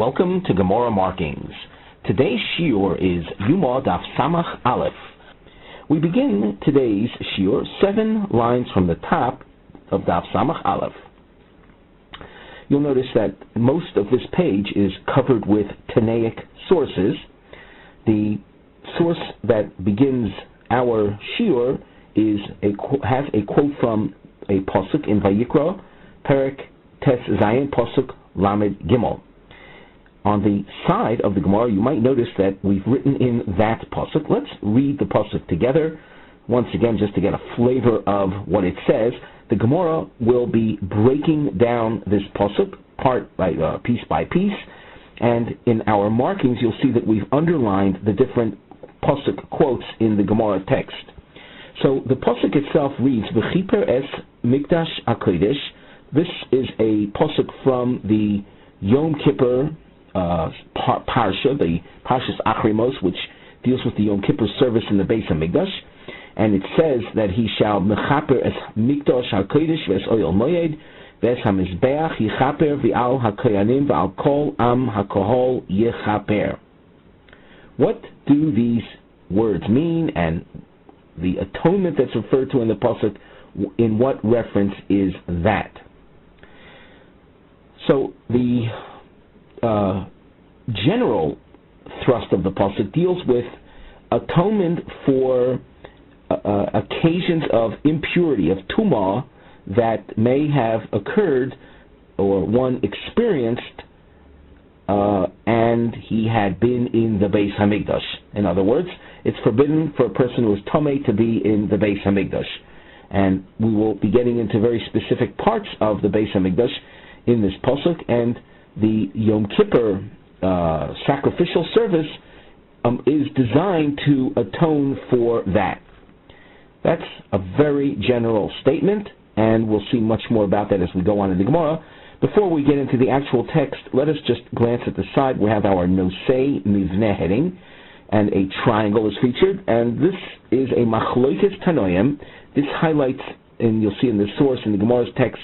Welcome to Gemara Markings. Today's Shiur is Yuma Daf Samach Aleph. We begin today's Shiur 7 lines from the top of Daf Samach Aleph. You'll notice that most of this page is covered with Tanaic sources. The source that begins our Shiur has a quote from a pasuk in Vayikra, Perek Tes Zayin pasuk Lamed Gimel. On the side of the Gemara, you might notice that we've written in that pasuk. Let's read the pasuk together, once again, just to get a flavor of what it says. The Gemara will be breaking down this pasuk piece by piece, and in our markings, you'll see that we've underlined the different pasuk quotes in the Gemara text. So the pasuk itself reads, "V'chiper es mikdash hakodesh." This is a pasuk from the Yom Kippur Parsha, the Parshas Achrimos, which deals with the Yom Kippur service in the Beis HaMikdash, and it says that he shall mechaper es mikdash hakodesh v'es oyel moyed v'es hamizbeach yichaper v'al hakoyanim v'al kol am hakohol yichaper. What do these words mean, and the atonement that's referred to in the pasuk, in what reference is that? So the general thrust of the pasuk deals with atonement for occasions of impurity, of tumah, that may have occurred or one experienced and he had been in the Beis HaMikdash. In other words, it's forbidden for a person who is tamei to be in the Beis HaMikdash. And we will be getting into very specific parts of the Beis HaMikdash in this pasuk, and the Yom Kippur sacrificial service is designed to atone for that. That's a very general statement, and we'll see much more about that as we go on in the Gemara. Before we get into the actual text, let us just glance at the side. We have our Nosei Mivneh heading, and a triangle is featured, and this is a Machlokes Tanoim. This highlights, and you'll see in the source in the Gemara's text,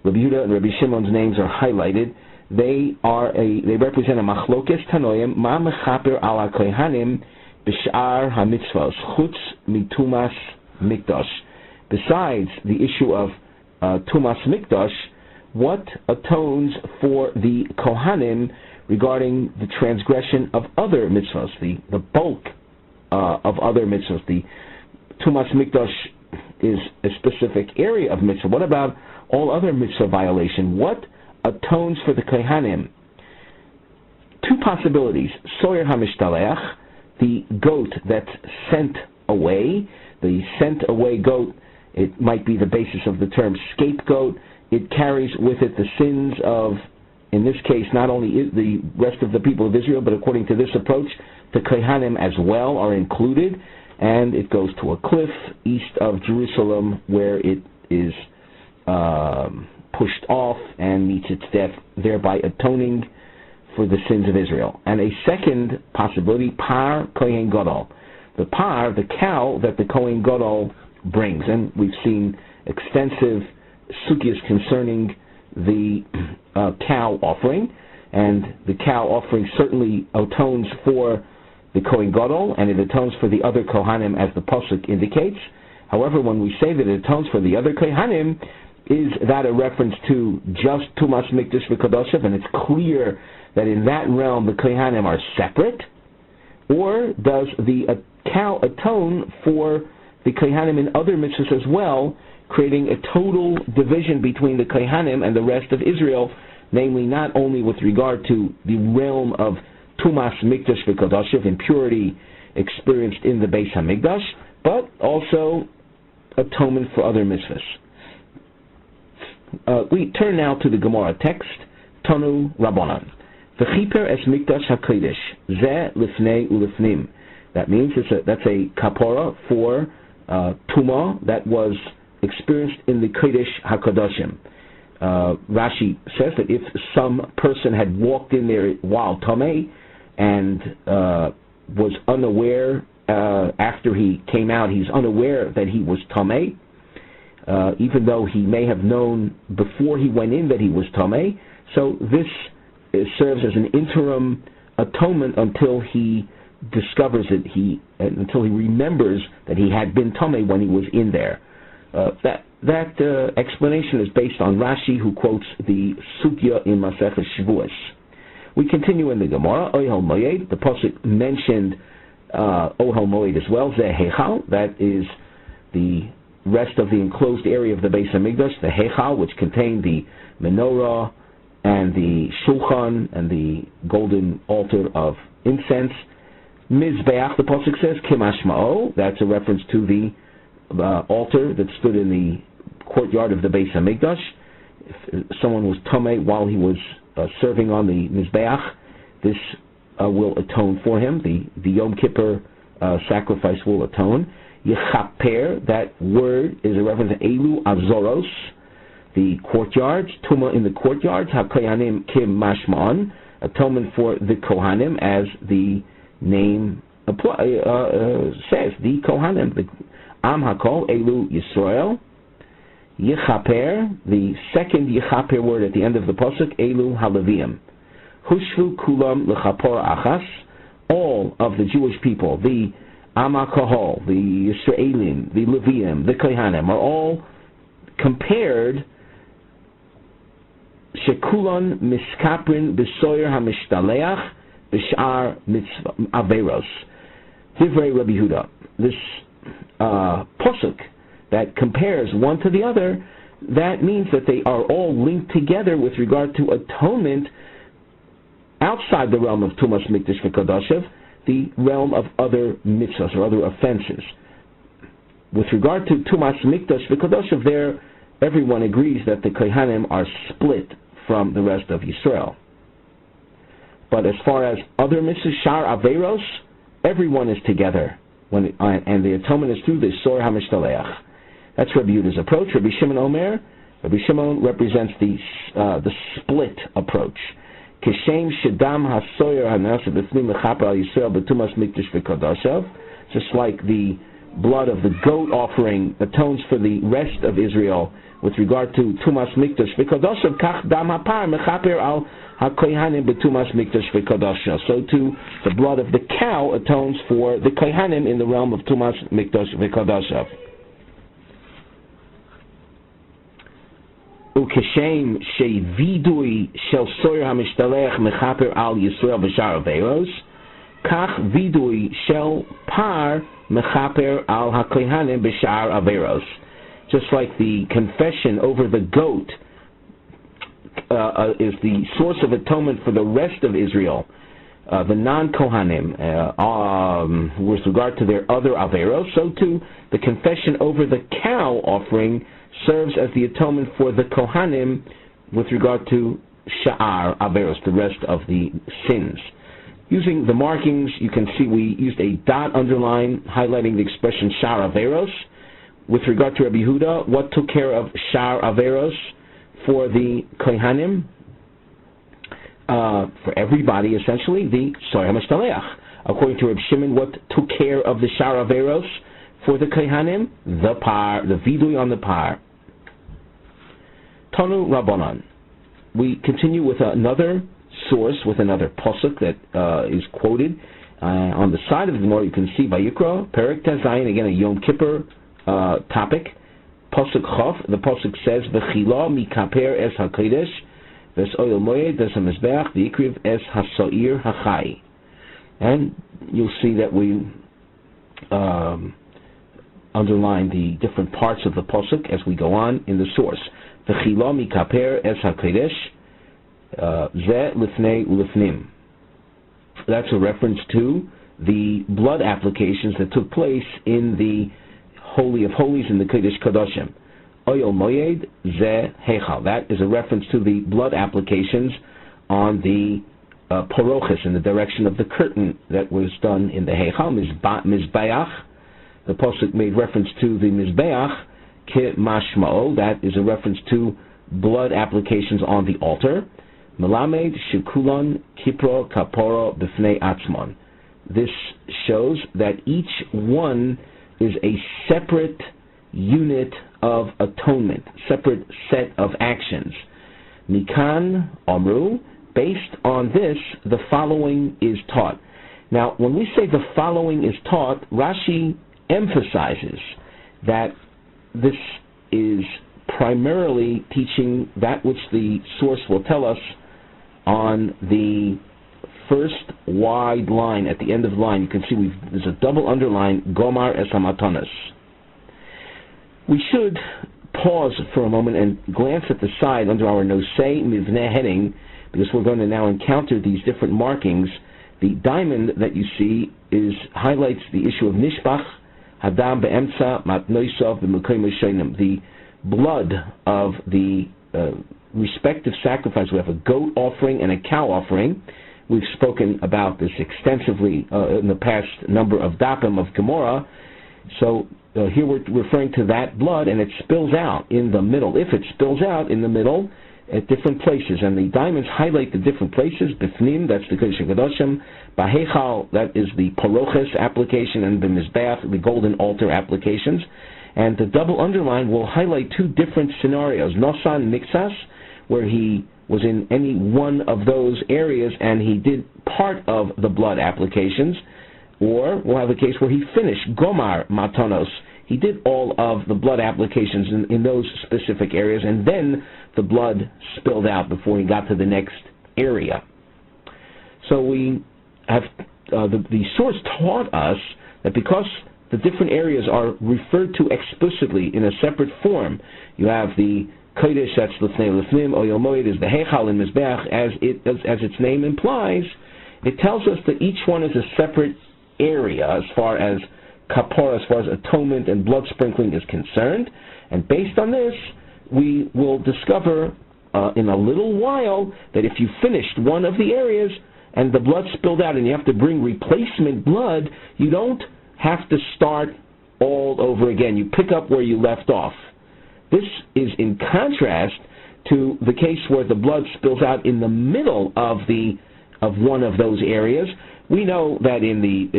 Rabbi Yehuda and Rabbi Shimon's names are highlighted. They represent a Machlokes Tanoim, Ma Mechaper Ala Kohanim B'Shar HaMitzvos Chutz Mitumas Mikdash. Besides the issue of Tumas Mikdash, what atones for the Kohanim regarding the transgression of other mitzvahs, the bulk of other mitzvahs? The Tumas Mikdash is a specific area of mitzvah. What about all other mitzvah violation? What atones for the Kohanim? Two possibilities. Soyer HaMishtalech, the goat that's sent away. The sent away goat, it might be the basis of the term scapegoat. It carries with it the sins of, in this case, not only the rest of the people of Israel, but according to this approach, the Kohanim as well are included, and it goes to a cliff east of Jerusalem where it is pushed off and meets its death, thereby atoning for the sins of Israel. And a second possibility, Par Kohen Gadol, the par, the cow that the Kohen Gadol brings. And we've seen extensive sugyas concerning the cow offering, and the cow offering certainly atones for the Kohen Gadol, and it atones for the other Kohanim, as the pasuk indicates. However, when we say that it atones for the other Kohanim, is that a reference to just Tumas Mikdash v'Kodoshev, and it's clear that in that realm the Kohanim are separate? Or does the cow atone for the Kohanim in other mitzvahs as well, creating a total division between the Kohanim and the rest of Israel, namely not only with regard to the realm of Tumas Mikdash v'Kodoshev, impurity experienced in the Beis HaMikdash, but also atonement for other mitzvahs? We turn now to the Gemara text, Tanu Rabbanan. V'chiper es mikdash hakodesh, ze lifnei ulifnim. That means that's a kapara for tumah that was experienced in the Kodesh HaKadoshim. Rashi says that if some person had walked in there while tamei and was unaware, after he came out, he's unaware that he was tamei, even though he may have known before he went in that he was tamei. So this it serves as an interim atonement until he discovers it, until he remembers that he had been Tameh when he was in there. That explanation is based on Rashi, who quotes the Sugya in Masechet Shavuos. We continue in the Gemara. Ohel Moed, the pasuk mentioned Ohel Moed as well. Zeh Heichal, that is the rest of the enclosed area of the Beis Hamikdash, the Heichal, which contained the menorah and the shulchan and the golden altar of incense. Mizbeach, the pasuk says, Kimashma'o, that's a reference to the altar that stood in the courtyard of the Beis Hamikdash. If someone was tamei while he was serving on the Mizbeach, this will atone for him. The Yom Kippur sacrifice will atone. Yechaper, that word is a reference to Elu Azoros, the courtyards, Tuma in the courtyards, HaKohanim Kim Mashman, atonement for the Kohanim, as the name says, the Kohanim, the Am HaKol, Elu Yisrael. Yechaper, the second Yechaper word at the end of the pasuk, Elu Halavim. Hushvu Kulam L'Chapor Achas, all of the Jewish people, the Am HaKol, the Yisraelim, the Leviim, the Kohanim, are all compared. Shekulan Miskaprin B'Soyer HaMishtaleach B'Shar Mitzvah Averos. Divrei Rabbi Yehuda. This pasuk that compares one to the other, that means that they are all linked together with regard to atonement outside the realm of Tumas Mikdash V'Kodashev, the realm of other mitzvahs or other offenses. With regard to Tumas Mikdash V'Kodashev, there everyone agrees that the Kohanim are split from the rest of Yisrael. But as far as other mitzvahs, Shar Averos, everyone is together, and the atonement is through the Sor HaMishtaleach. That's Rabbi Yehuda's approach. Rabbi Shimon Omer, Rabbi Shimon represents the split approach. Kishem Shedam HaSoyer HaNasa B'Fnim Mechaper Al Yisrael B'Tumas Mikdash V'Kodashev, just like the blood of the goat offering atones for the rest of Israel with regard to Tumas Mikdash V'Kodashev, Kach Dam HaPar Mechaper Al HaKohanim B'Tumas Mikdash V'Kodashev. So too, the blood of the cow atones for the Kohanim in the realm of Tumas Mikdash V'Kodashev. Ukeshem shevidui shel soyer hamishtalech mechaper al Yisrael b'shar averos, kach vidui shel par mechaper al hakohanim b'shar averos. Just like the confession over the goat is the source of atonement for the rest of Israel, the non-Kohanim, with regard to their other averos, so too the confession over the cow offering serves as the atonement for the Kohanim with regard to Sha'ar Averos, the rest of the sins. Using the markings, you can see we used a dot underline highlighting the expression Sha'ar Averos. With regard to Rabbi Yehuda, what took care of Sha'ar Averos for the Kohanim? For everybody, essentially, the Soyer HaMishtaleach. According to Rabbi Shimon, what took care of the Sha'ar Averos for the Kohanim? The par, the vidui on the par. Tanu Rabbanan. We continue with another source, with another pasuk that is quoted. On the side of the Gemara, you can see Vayikra, Perek Tazayin, again a Yom Kippur topic. Pasuk Chof, the pasuk says, V'chila mikaper es hakodesh, v'es oyel moed, v'es hamizbeach, v'yikriv es hasoir hachai. And you'll see that we underline the different parts of the pasuk as we go on in the source. V'chila mikaper es hakodesh, ze lifnei ulifnim. That's a reference to the blood applications that took place in the Holy of Holies in the Kodesh Kodashim. Oyel Moyed Ze Heichal. That is a reference to the blood applications on the Porochis, in the direction of the curtain that was done in the Heichal. Mizbeach. The Pasuk made reference to the Mizbeach. Ke Mashma'o. That is a reference to blood applications on the altar. Melamed Shekulan Kipro Kaporo B'fnei Atzmon. This shows that each one is a separate unit of atonement, separate set of actions. Mikan Amru based on this, the following is taught. Now, when we say the following is taught, Rashi emphasizes that this is primarily teaching that which the source will tell us on the first wide line at the end of the line. You can see there's a double underline, Gomar es hamatanos. We should pause for a moment and glance at the side under our Nosei Mivneh heading, because we're going to now encounter these different markings. The diamond that you see highlights the issue of Nishbach, Hadam be'emtza, Matnoisov, B'Mekoim Shonim, the blood of the respective sacrifice. We have a goat offering and a cow offering. We've spoken about this extensively in the past number of dapim of Gemara. So here we're referring to that blood, and it spills out in the middle. If it spills out in the middle at different places, and the diamonds highlight the different places. Bifnim, that's the Kodesh HaKadoshim. Bahechal, that is the Paroches application, and B'Mizbeach, the golden altar applications. And the double underline will highlight two different scenarios. Nosan Mixas, where he was in any one of those areas and he did part of the blood applications. Or we'll have a case where he finished Gomar Matanos. He did all of the blood applications in those specific areas, and then the blood spilled out before he got to the next area. So we have the source taught us that because the different areas are referred to explicitly in a separate form, you have the Kodesh, that's Lefnei Lefnim, Oyel Moed is the Heichal and Mizbeach, as its name implies. It tells us that each one is a separate area as far as kapara, as far as atonement and blood sprinkling is concerned, and based on this, we will discover in a little while that if you finished one of the areas and the blood spilled out and you have to bring replacement blood, you don't have to start all over again. You pick up where you left off. This is in contrast to the case where the blood spills out in the middle of one of those areas. We know that in the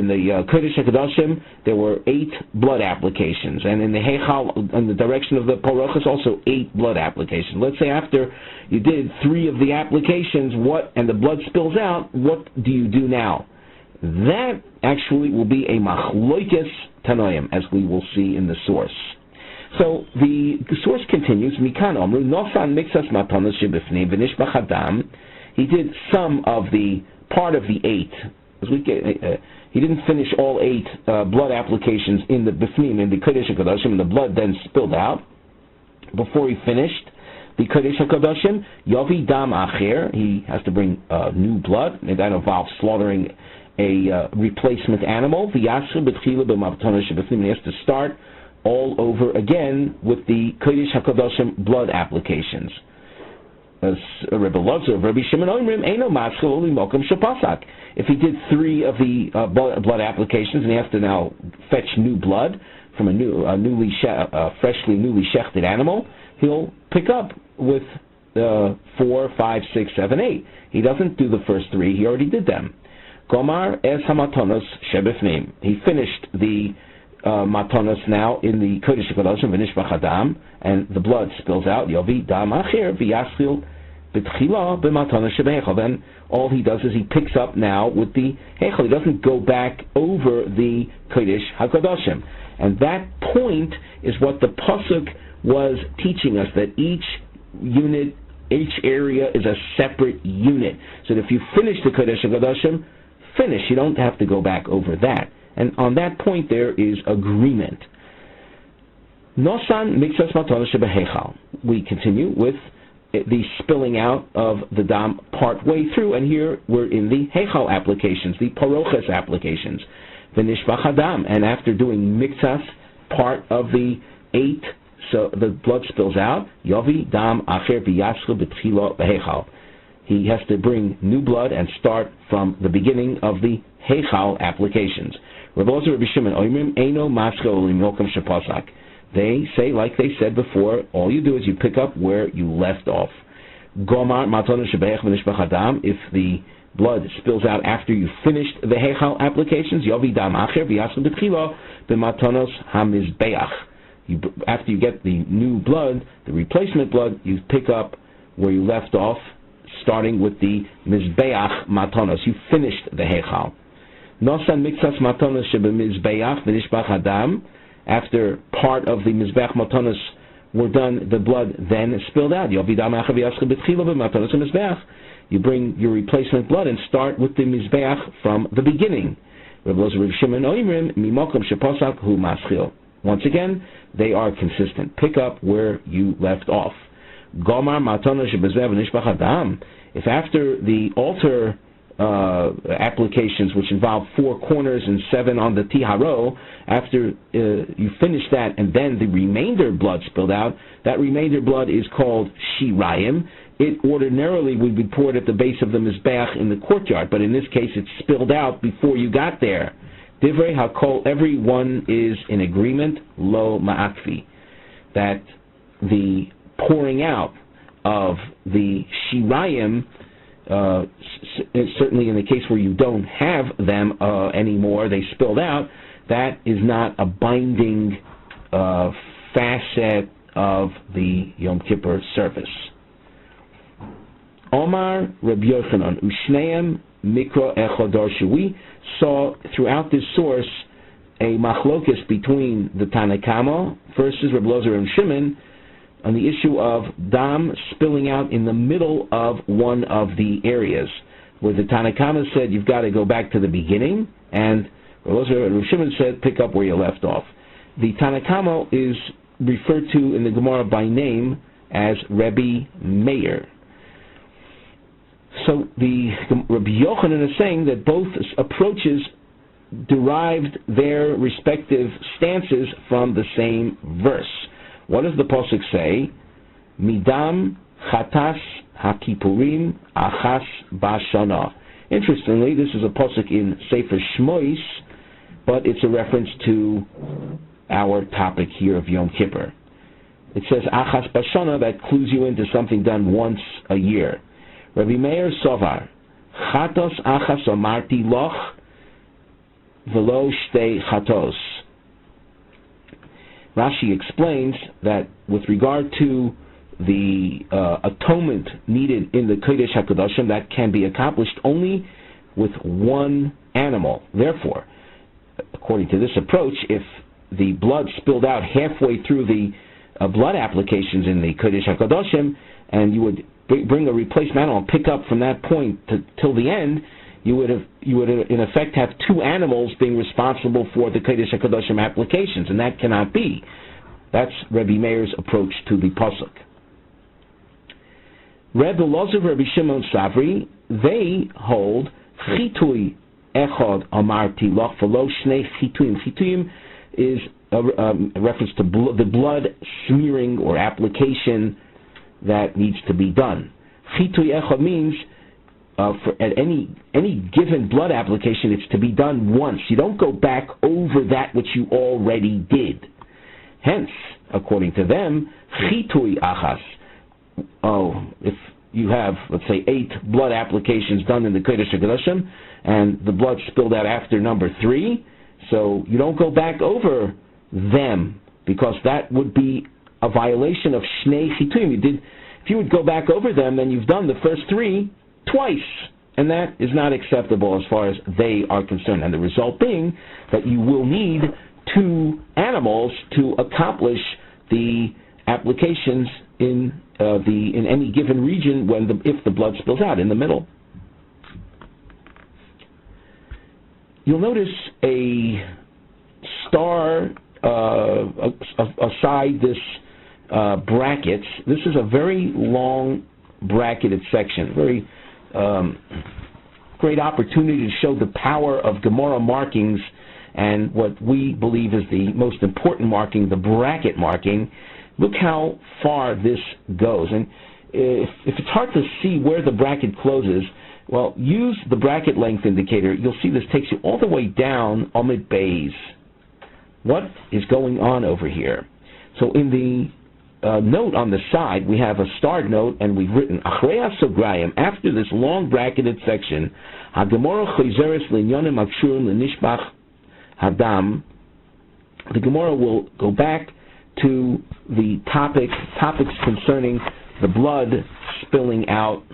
Kodesh HaKadoshim there were 8 blood applications, and in the Heichal, in the direction of the Parochas, also 8 blood applications. Let's say after you did 3 of the applications, and the blood spills out, what do you do now? That actually will be a machloikes tanoim, as we will see in the source. So the source continues, Mikan Omru, Nosan Mixas Matanos Shebifnim V'Nishbach Hadam. He did some of the part of the 8. He didn't finish all 8 blood applications in the Bifnim, in the Kodesh HaKadoshim, and the blood then spilled out. Before he finished the Kodesh HaKadoshim, Yovi Dam Acher, he has to bring new blood, and that involves slaughtering a replacement animal. V'Yasher B'Tchila B'Mavtonos Shebifnim, he has to start all over again with the Kodesh HaKadoshim blood applications. As Rebbe Lozer, Rabbi Shimon Oimrim, Eino Maschel Oli Mokum Shapasak. If he did 3 of the blood applications and he has to now fetch new blood from a freshly newly shechted animal, he'll pick up with 4, 5, 6, 7, 8. He doesn't do the first 3; he already did them. Gomar es hamatonos shebefnim. He finished the matonos now in the Kodesh HaKadoshim v'nishbach hadam, and the blood spills out. Yovi dam acher v'yaschil b'tchila b'matonos shebehechal. Then all he does is he picks up now with the hechal. He doesn't go back over the Kodesh HaKadoshim. And that point is what the pasuk was teaching us, that each unit, each area is a separate unit. So that if you finish the Kodesh HaKadoshim, finish. You don't have to go back over that. And on that point there is agreement. Nosan mixas matonos shebehechal. We continue with the spilling out of the dam part way through, and here we're in the hechal applications, the paroches applications, the nishbach hadam, and after doing mixas, part of the 8, so the blood spills out. Yovi dam acher v'yaschil b'tchila behechal. He has to bring new blood and start from the beginning of the hechal applications. Rabbi Shimon Oimrim Eino Maschel Oli Mokum Shapasak. They say, like they said before, all you do is you pick up where you left off. Gomar Matonos Shebeich V'Nishbach Hadam. If the blood spills out after you finished the hechal applications, Yovi Dam Acher V'Yasel B'Tchila B'Matonos HaMizbeach. After you get the new blood, the replacement blood, you pick up where you left off, starting with the Mizbeach Matonos. You finished the Heichal. Nosan Miktsas Matonos Shebemizbeach V'nishbach Adam. After part of the Mizbeach Matonos were done, the blood then spilled out. You bring your replacement blood and start with the Mizbeach from the beginning. Once again, they are consistent. Pick up where you left off. If after the altar applications, which involve 4 corners and 7 on the tiharo, after you finish that and then the remainder blood spilled out, that remainder blood is called shirayim. It ordinarily would be poured at the base of the mizbeach in the courtyard, but in this case it spilled out before you got there. Divrei hakol, everyone is in agreement, lo ma'akfi, that the pouring out of the shirayim, certainly in the case where you don't have them anymore, they spilled out, that is not a binding facet of the Yom Kippur service. Omar Rabbi Yochanan Ushneim Mikra Echodarshu. We saw throughout this source a machlokes between the Tanakama versus Rabbi Lozer and Shimon on the issue of dam spilling out in the middle of one of the areas, where the Tanakama said you've got to go back to the beginning, and Rabbi Lozer and Shimon said pick up where you left off. The Tanakama is referred to in the Gemara by name as Rabbi Meir. So the Rabbi Yochanan is saying that both approaches derived their respective stances from the same verse. What does the pasuk say? Midam chatas hakipurim achas bashana. Interestingly, this is a pasuk in Sefer Shmois, but it's a reference to our topic here of Yom Kippur. It says achas bashana, that clues you into something done once a year. Rabbi Meir Sovar, chatos achas amarti loch velo shtei chatos. Rashi explains that with regard to the atonement needed in the Kodesh HaKadoshim, that can be accomplished only with one animal. Therefore, according to this approach, if the blood spilled out halfway through the blood applications in the Kodesh HaKadoshim, and you would bring a replacement animal and pick up from that point till the end, you would in effect have 2 animals being responsible for the Kodesh HaKadoshim applications, and that cannot be. That's Rabbi Meir's approach to the pasuk. Rabbi Lozer, Rabbi Shimon Savri, they hold chitui echad amarti loch v'lo shnei chituyim. Chituyim is a reference to the blood smearing or application that needs to be done. Chitui echad means at any given blood application, it's to be done once. You don't go back over that which you already did. Hence, according to them, chitui achas. If you have, let's say, 8 blood applications done in the Kodesh HaKadoshim, and the blood spilled out after number 3, so you don't go back over them, because that would be a violation of Shnei Chituyim. If you would go back over them, then you've done the first 3 twice, and that is not acceptable as far as they are concerned. And the result being that you will need 2 animals to accomplish the applications in any given region if the blood spills out in the middle. You'll notice a star aside this brackets. This is a very long bracketed section, very great opportunity to show the power of Gemara markings and what we believe is the most important marking, the bracket marking. Look how far this goes. And if it's hard to see where the bracket closes, well, use the bracket length indicator. You'll see this takes you all the way down Amid Bays. What is going on over here? So in the note on the side, we have a starred note, and we've written Achrei Sograyim, after this long bracketed section, HaGemara Chayzeres L'Inyonim Akshurim L'Nishbach Hadam. The Gemara will go back to the topics concerning the blood spilling out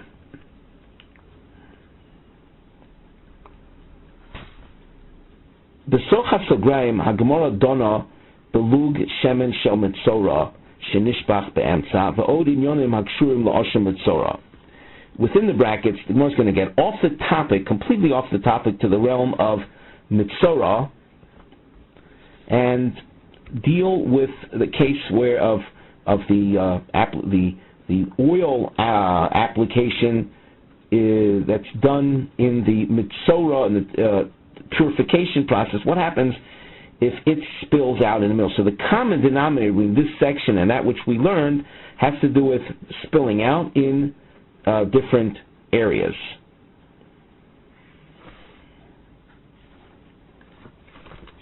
Besocha Sograim Hagemara Dona Belug Shemen Shel Mitzora Shenishbach Be'emtza Ve'od Inyonim Hakshurim La'oshem Mitzora. Within the brackets, the Gemara is going to get off the topic, completely off the topic, to the realm of Mitzora, and deal with the case where of the oil application that's done in the Mitzora and the purification process. What happens if it spills out in the middle? So the common denominator between this section and that which we learned has to do with spilling out in different areas.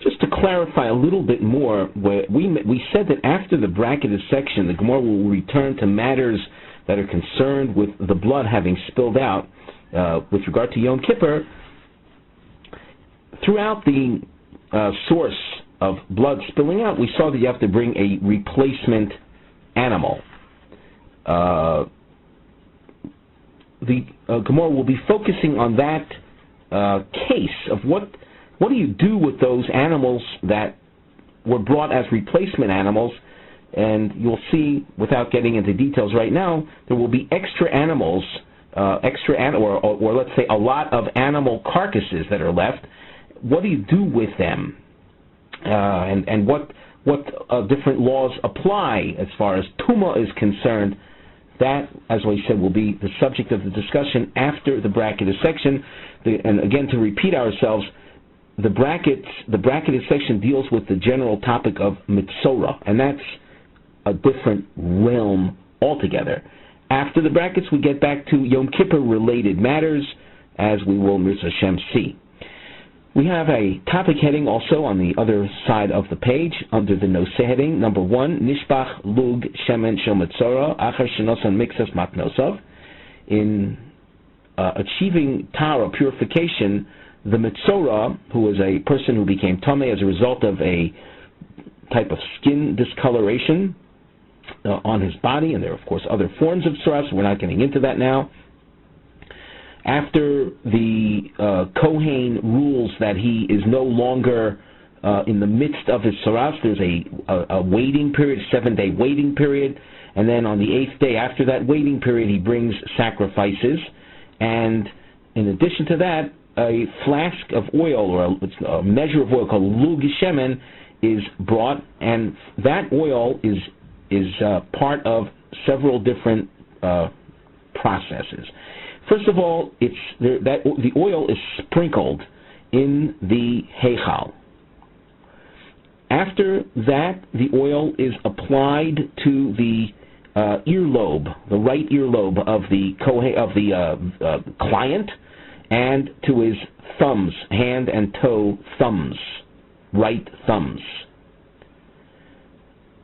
Just to clarify a little bit more, we said that after the bracketed section, the Gemara will return to matters that are concerned with the blood having spilled out. With regard to Yom Kippur, throughout the source of blood spilling out, we saw that you have to bring a replacement animal. The Gemara will be focusing on that case of what do you do with those animals that were brought as replacement animals. And you'll see, without getting into details right now, there will be extra animals, or let's say a lot of animal carcasses that are left. What do you do with them? And what different laws apply as far as Tumah is concerned? That, as we said, will be the subject of the discussion after the bracketed section. And again, to repeat ourselves, the bracketed section deals with the general topic of Mitzora, and that's a different realm altogether. After the brackets, we get back to Yom Kippur related matters, as we will, Mirza Hashem, see. We have a topic heading also on the other side of the page under the Noseh heading. Number 1, Nishbach Lug Shemen Shel Mitzora Achar Shenosan Mixas Matnosov. In achieving Tara, purification, the Mitzora, who was a person who became Tameh as a result of a type of skin discoloration on his body, and there are of course other forms of Tzaras, we're not getting into that now. After the Kohen rules that he is no longer in the midst of his Tzaras, there's a waiting period, 7-day waiting period, and then on the 8th day after that waiting period he brings sacrifices, and in addition to that, a flask of oil, or a measure of oil called Lug Shemen, is brought, and that oil is part of several different processes. First of all, the oil is sprinkled in the heichal. After that, the oil is applied to the earlobe, the right earlobe of the client, and to his thumbs, hand and toe thumbs, right thumbs.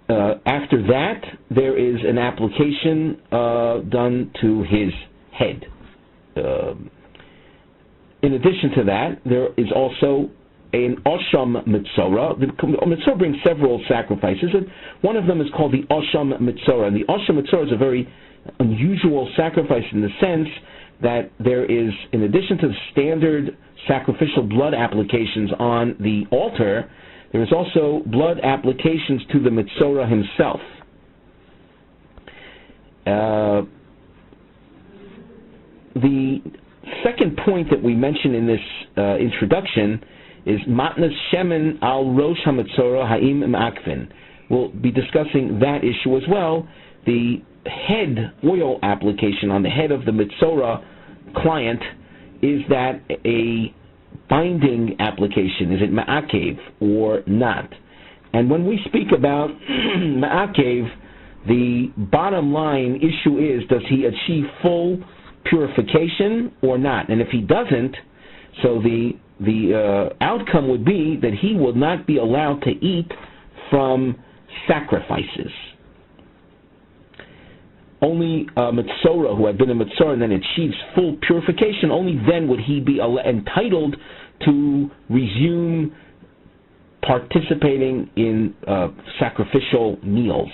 After that, there is an application done to his head. In addition to that, there is also an Osham Mitzora. The Mitzora brings several sacrifices, and one of them is called the Osham Mitzora. And the Osham Mitzora is a very unusual sacrifice in the sense that there is, in addition to the standard sacrificial blood applications on the altar, there is also blood applications to the Mitzora himself. The second point that we mention in this introduction is Matnas Shemen al Rosh HaMitzora Ha'im Ma'akvin. We'll be discussing that issue as well. The head oil application on the head of the Mitzora client, is that a binding application? Is it Ma'akev or not? And when we speak about Ma'akev, the bottom line issue is, does he achieve full purification or not? And if he doesn't, so the outcome would be that he will not be allowed to eat from sacrifices. Only a Mitzora who had been a Mitzora and then achieves full purification, only then would he be entitled to resume participating in sacrificial meals.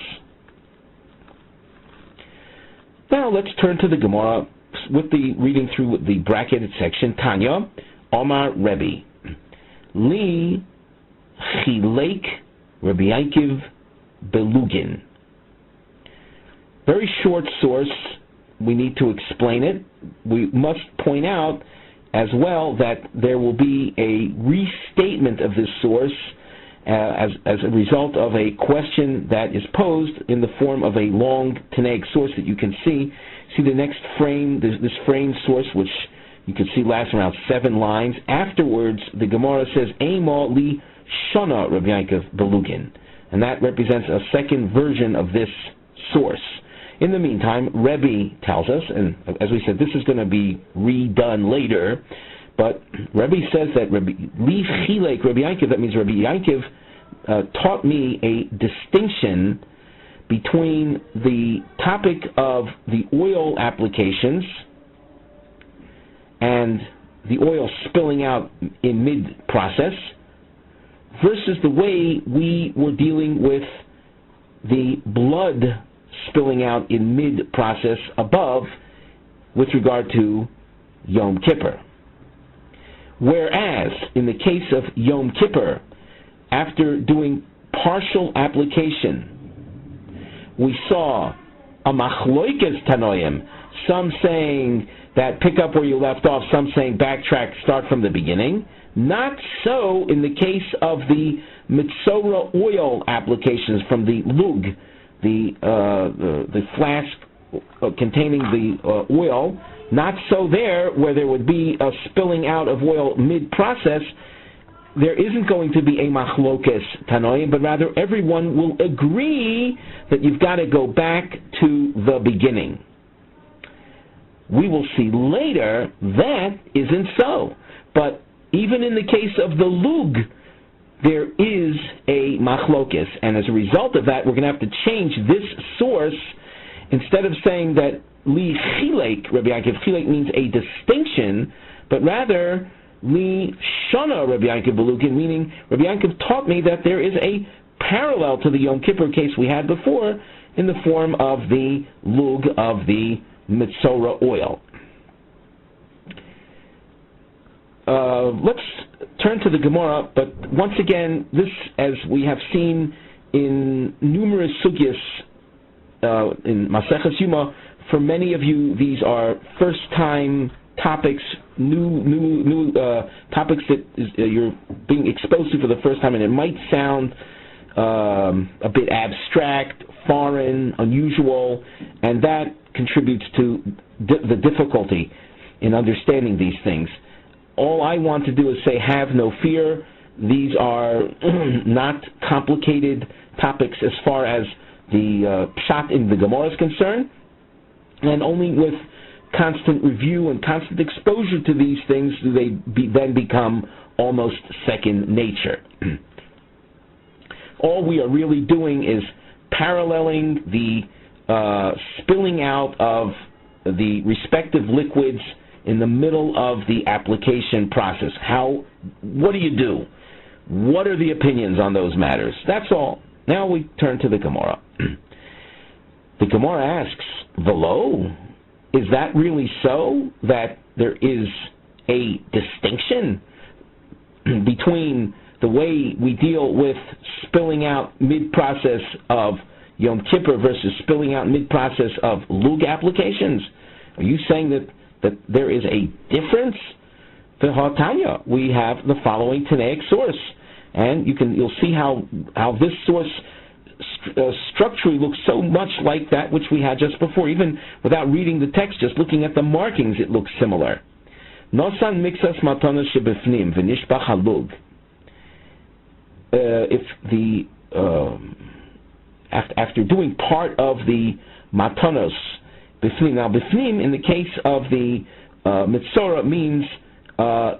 Now let's turn to the Gemara with the reading through the bracketed section. Tanya, Omar Rebbe, Li chilek Rabbi Yankiv belugin. Very short source. We need to explain it. We must point out as well that there will be a restatement of this source as a result of a question that is posed in the form of a long Tanaic source that you can see. See the next frame, this frame source, which you can see lasts around 7 lines. Afterwards, the Gemara says, Eima li shana Rabbi Yaakov belugin. And that represents a second version of this source. In the meantime, Rebbe tells us, and as we said, this is going to be redone later, but Rebbe says that li chilek Rabbi Yaakov, that means Rabbi Yaakov taught me a distinction between the topic of the oil applications and the oil spilling out in mid-process versus the way we were dealing with the blood spilling out in mid-process above with regard to Yom Kippur. Whereas, in the case of Yom Kippur, after doing partial application, we saw a machloikes tanoim, some saying that pick up where you left off, some saying backtrack, start from the beginning. Not so in the case of the mitzora oil applications from the lug, the flask containing the oil. Not so there, where there would be a spilling out of oil mid-process. There isn't going to be a machlokes tanoim, but rather everyone will agree that you've got to go back to the beginning. We will see later that isn't so. But even in the case of the lug, there is a machlokes, and as a result of that, we're going to have to change this source. Instead of saying that li chilek Rabbi Yaakov, chilek means a distinction, but rather li shana Rabbi Yaakov belugin, meaning Rabbi Yaakov taught me that there is a parallel to the Yom Kippur case we had before in the form of the lug of the mitzora oil. Let's turn to the Gemara, but once again, this, as we have seen in numerous sugyas in Maseches Yuma, for many of you, these are first-time topics, new topics that you're being exposed to for the first time, and it might sound a bit abstract, foreign, unusual, and that contributes to the difficulty in understanding these things. All I want to do is say, have no fear. These are not complicated topics as far as the pshat in the Gemara is concerned, and only with constant review and constant exposure to these things do they then become almost second nature. All we are really doing is paralleling the spilling out of the respective liquids in the middle of the application process. What do you do? What are the opinions on those matters? That's all. Now we turn to the Gemara. The Gemara asks, Velo, is that really so, that there is a distinction between the way we deal with spilling out mid-process of Yom Kippur versus spilling out mid-process of lug applications? Are you saying that there is a difference? V'hatanya, we have the following Tanaic source, and you'll see how this source structurally looks so much like that which we had just before. Even without reading the text, just looking at the markings, it looks similar. Nosan mixas matanos shebefnim v'nishbach halug. If the after doing part of the matanos befnim, now befnim in the case of the mitzora means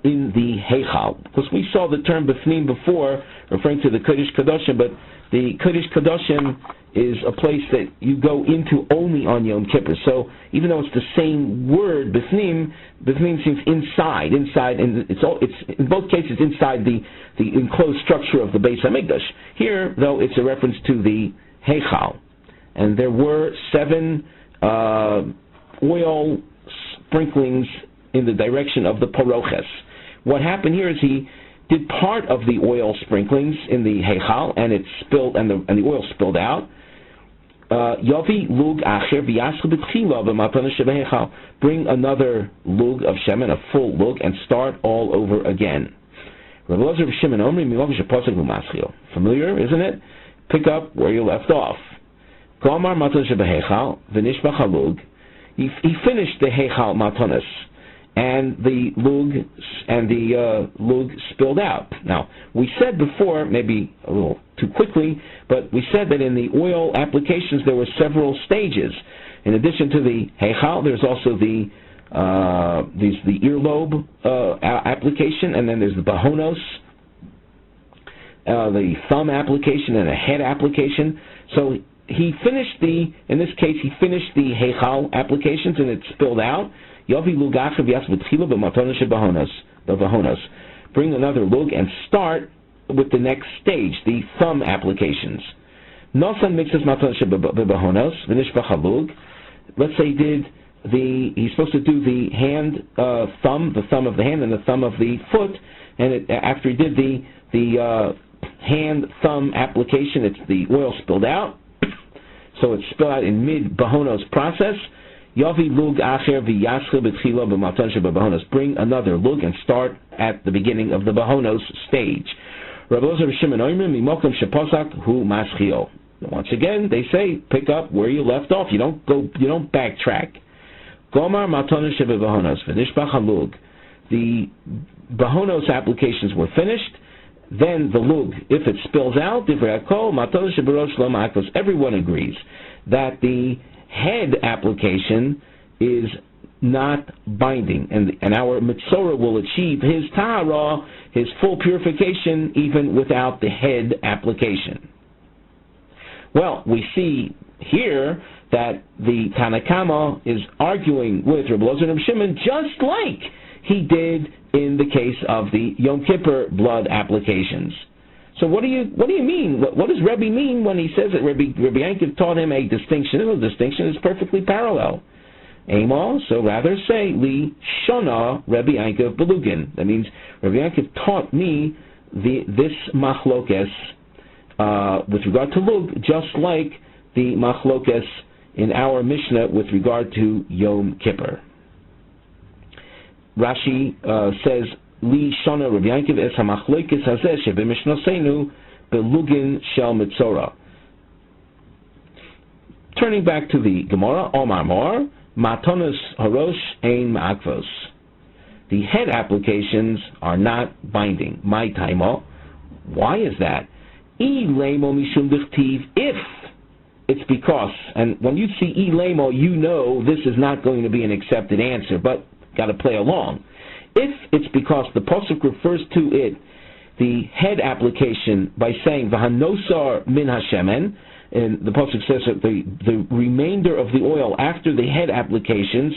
in the heichal, because we saw the term befnim before referring to the Kodesh Kadoshim, but the Kodesh Kadoshim is a place that you go into only on Yom Kippur. So even though it's the same word, befnim seems inside, and it's in both cases inside the enclosed structure of the Beis Hamikdash. Here, though, it's a reference to the heichal, and there were 7 oil sprinklings in the direction of the paroches. What happened here is he did part of the oil sprinklings in the heichal, and it spilled, and the oil spilled out. Yavi lug acher v'yashel b'tchila b'matana shebeheichal. Bring another lug of shemen, a full lug, and start all over again. Familiar, isn't it? Pick up where you left off. He finished the heichal matanas, and the lug spilled out. Now, we said before, maybe a little too quickly, but we said that in the oil applications there were several stages. In addition to the heichal, there's also the earlobe application, and then there's the bahonos, the thumb application, and a head application. So he finished in this case, he finished the heichal applications, and it spilled out. Bring another lug and start with the next stage, the thumb applications. Let's say he's supposed to do the hand thumb, the thumb of the hand and the thumb of the foot, and after he did the hand thumb application, the oil spilled out. So it spilled out in mid bahonos process. Yavi lug acher v'yaschil b'tchila b'matan shebahonos. Bring another lug and start at the beginning of the bahonos stage. Once again, they say pick up where you left off. You don't backtrack. Gomar matana shebahonos v'nishbach halug. The bahonos applications were finished. Then the lug, if it spills out, everyone agrees that the head application is not binding, and our mitzorah will achieve his tahara, his full purification, even without the head application. Well, we see here that the Tanakama is arguing with Reb Elazar and Reb Shimon, just like he did in the case of the Yom Kippur blood applications. So what do you mean? What does Rebbe mean when he says that Rebbe Yankov taught him a distinction? No distinction is perfectly parallel. Amo, so rather say Li Shona Rebbe Yankov Belugin. That means Rebbe Yankov taught me this machlokes with regard to lug, just like the machlokes in our Mishnah with regard to Yom Kippur. Rashi says, Li Shona Rabbi Yankov es hamachloikis hazeh shebemishnoseinu belugin shel mitzora. Turning back to the Gemara, Omar Mor, Matonos Harosh Ein Ma'akvos. The head applications are not binding. My taimo. Why is that? Ilemo mishum dichtiv. If it's because, and when you see ilemo, you know this is not going to be an accepted answer, but got to play along. If it's because the pasuk refers to it, the head application, by saying v'hanosar min hashemen, and the pasuk says that the remainder of the oil after the head applications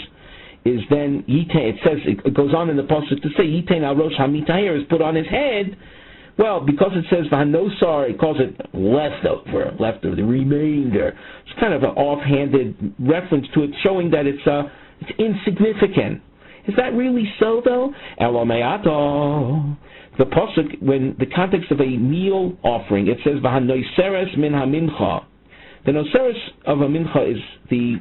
is then yitein. It goes on in the pasuk to say yitein al rosh hamitahir is put on his head. Well, because it says v'hanosar, it calls it leftover, the remainder. It's kind of an offhanded reference to it, showing that it's insignificant. Is that really so, though? Elomeato. The pasuk, when the context of a meal offering, it says v'hanoseres min hamincha. The noseres of a mincha is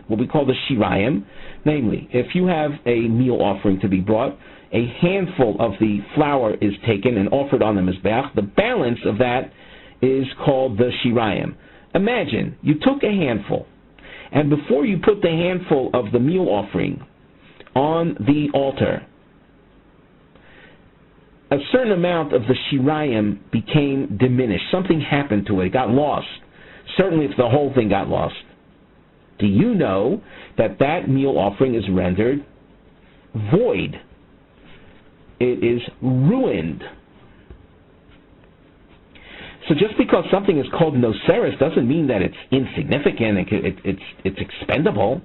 what we call the shirayim. Namely, if you have a meal offering to be brought, a handful of the flour is taken and offered on the mizbeach. The balance of that is called the shirayim. Imagine you took a handful, and before you put the handful of the meal offering on the altar, a certain amount of the shirayim became diminished. Something happened to it. It got lost. Certainly if the whole thing got lost. Do you know that meal offering is rendered void? It is ruined. So just because something is called noseres doesn't mean that it's insignificant. It's expendable.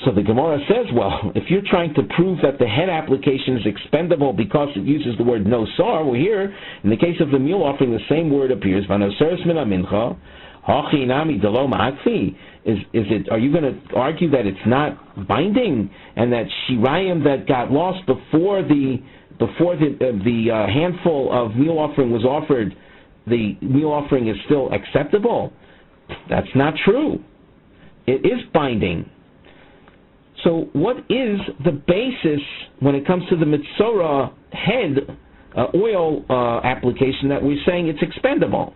So the Gemara says, well, if you're trying to prove that the head application is expendable because it uses the word nosar, well, here, in the case of the meal offering, the same word appears. Vanoseres min hamincha, hachi nami delo ma'akfi. Are you going to argue that it's not binding and that shirayim that got lost before the before the handful of meal offering was offered, the meal offering is still acceptable? That's not true. It is binding. So what is the basis when it comes to the Mitzorah head oil application that we're saying it's expendable?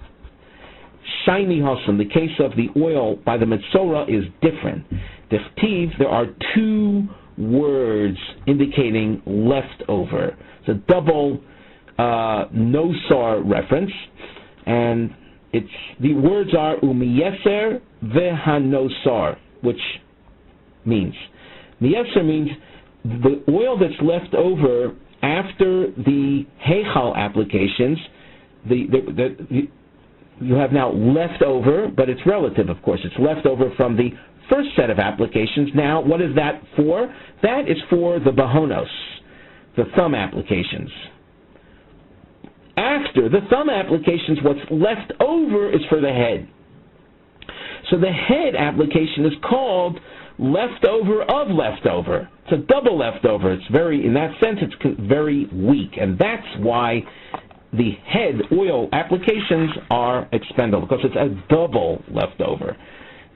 Shiny Hassan, the case of the oil by the Mitzorah is different. Dichtiv, there are two words indicating leftover. It's a double nosar reference, and the words are umiyeser vehanosar, which means miyeser means the oil that's left over after the heichal applications. You have now left over, but it's relative, of course. It's left over from the first set of applications. Now, what is that for? That is for the bahonos, the thumb applications. After the thumb applications, what's left over is for the head. So the head application is called leftover of leftover. It's a double leftover. It's in that sense, it's very weak, and that's why the head oil applications are expendable, because it's a double leftover.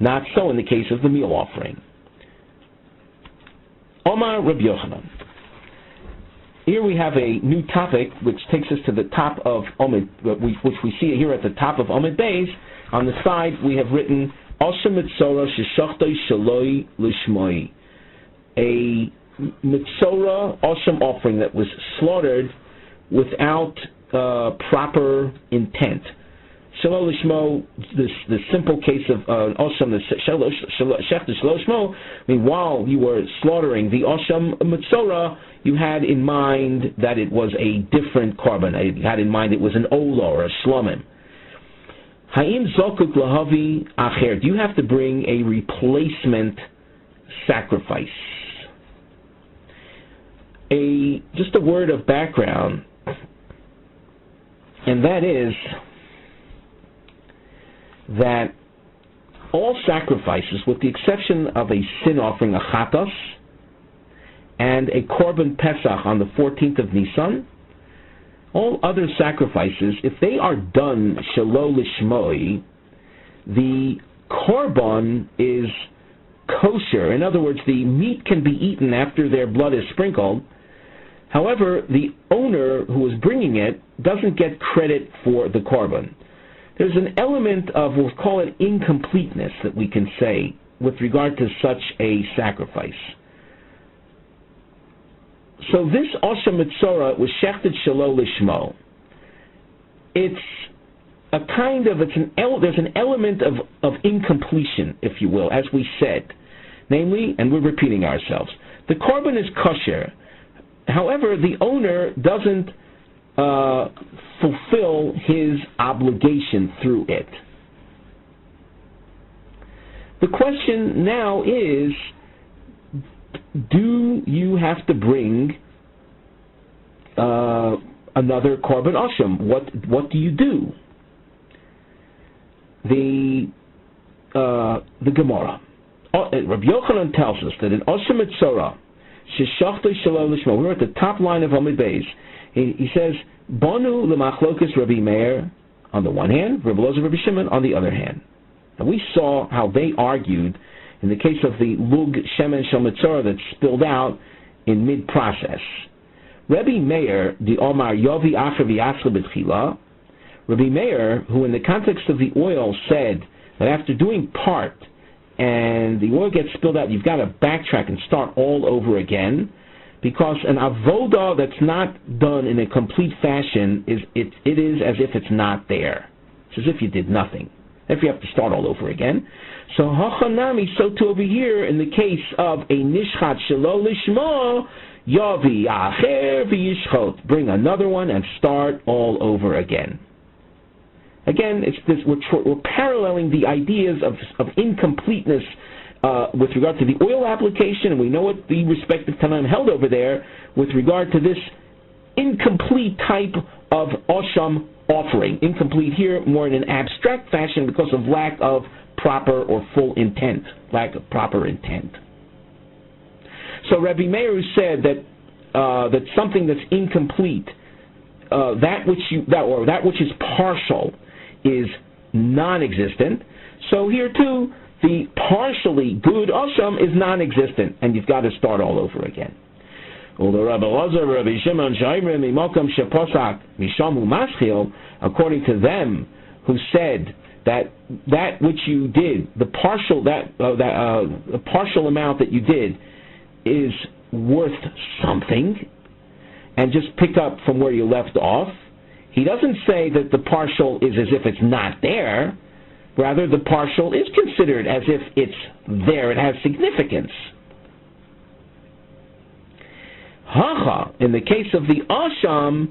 Not so in the case of the meal offering. Omar Rabbi Yochanan. Here we have a new topic which takes us to the top of Omid, which we see here at the top of Omid Beis. On the side we have written Oshem Mitzorah Sheshachtoi Shaloi Lishmoi. A Mitzorah Oshem offering that was slaughtered without proper intent. Shalol Lishmo, the simple case of Oshem, the Shechta Shalol Lishmo, I mean, while you were slaughtering the Oshem Mitzorah, you had in mind that it was a different korban. You had in mind it was an Ola or a Shlomim. Ha'im Zokuk Lahavi Acher, do you have to bring a replacement sacrifice? Just a word of background, and that is that all sacrifices, with the exception of a sin offering, a chatas, and a korban pesach on the 14th of Nisan, all other sacrifices, if they are done shelo lishmoi, the korban is kosher. In other words, the meat can be eaten after their blood is sprinkled. However, the owner who is bringing it doesn't get credit for the korban. There's an element of, we'll call it incompleteness, that we can say with regard to such a sacrifice. So this Oshem Mitzorah was shechted shelo lishmo. It's a kind of, there's an element of incompletion, if you will, as we said. Namely, and we're repeating ourselves, the korban is kosher. However, the owner doesn't fulfill his obligation through it. The question now is, do you have to bring another korban oshem? What do you do? The Gemara, Rabbi Yochanan tells us that in Oshem Mitzorah, Sheshachtoi Shalol Lishmo, we're at the top line of Amid Beis. He says, Bonu L'machlokas Rabbi Meir on the one hand, Rabbi Elazar Rabbi Shimon on the other hand. And we saw how they argued in the case of the Lug Shemen Shel Mitzorah that spilled out in mid-process. Rabbi Meir, the Omar Yovi Acher V'Yasla B'Tchila, Rabbi Meir, who in the context of the oil said that after doing part and the oil gets spilled out, you've got to backtrack and start all over again, because an avodah that's not done in a complete fashion it is as if it's not there. It's as if you did nothing. If you have to start all over again. So hachanami, so too over here in the case of a nishchat shelo lishmo, yavi acher v'yishchot, bring another one and start all over again. Again, it's this, we're paralleling the ideas of incompleteness with regard to the oil application, and we know what the respective Tanaim held over there with regard to this incomplete type of Osham offering. Incomplete here more in an abstract fashion because of lack of proper or full intent, lack of proper intent. So Rabbi Meir said that that something that's incomplete, that which is partial, is non-existent. So here too, the partially good asham is non-existent, and you've got to start all over again. According to them, who said that which you did, the partial amount that you did, is worth something, and just pick up from where you left off. He doesn't say that the partial is as if it's not there. Rather, the partial is considered as if it's there. It has significance. Hacha, in the case of the asham,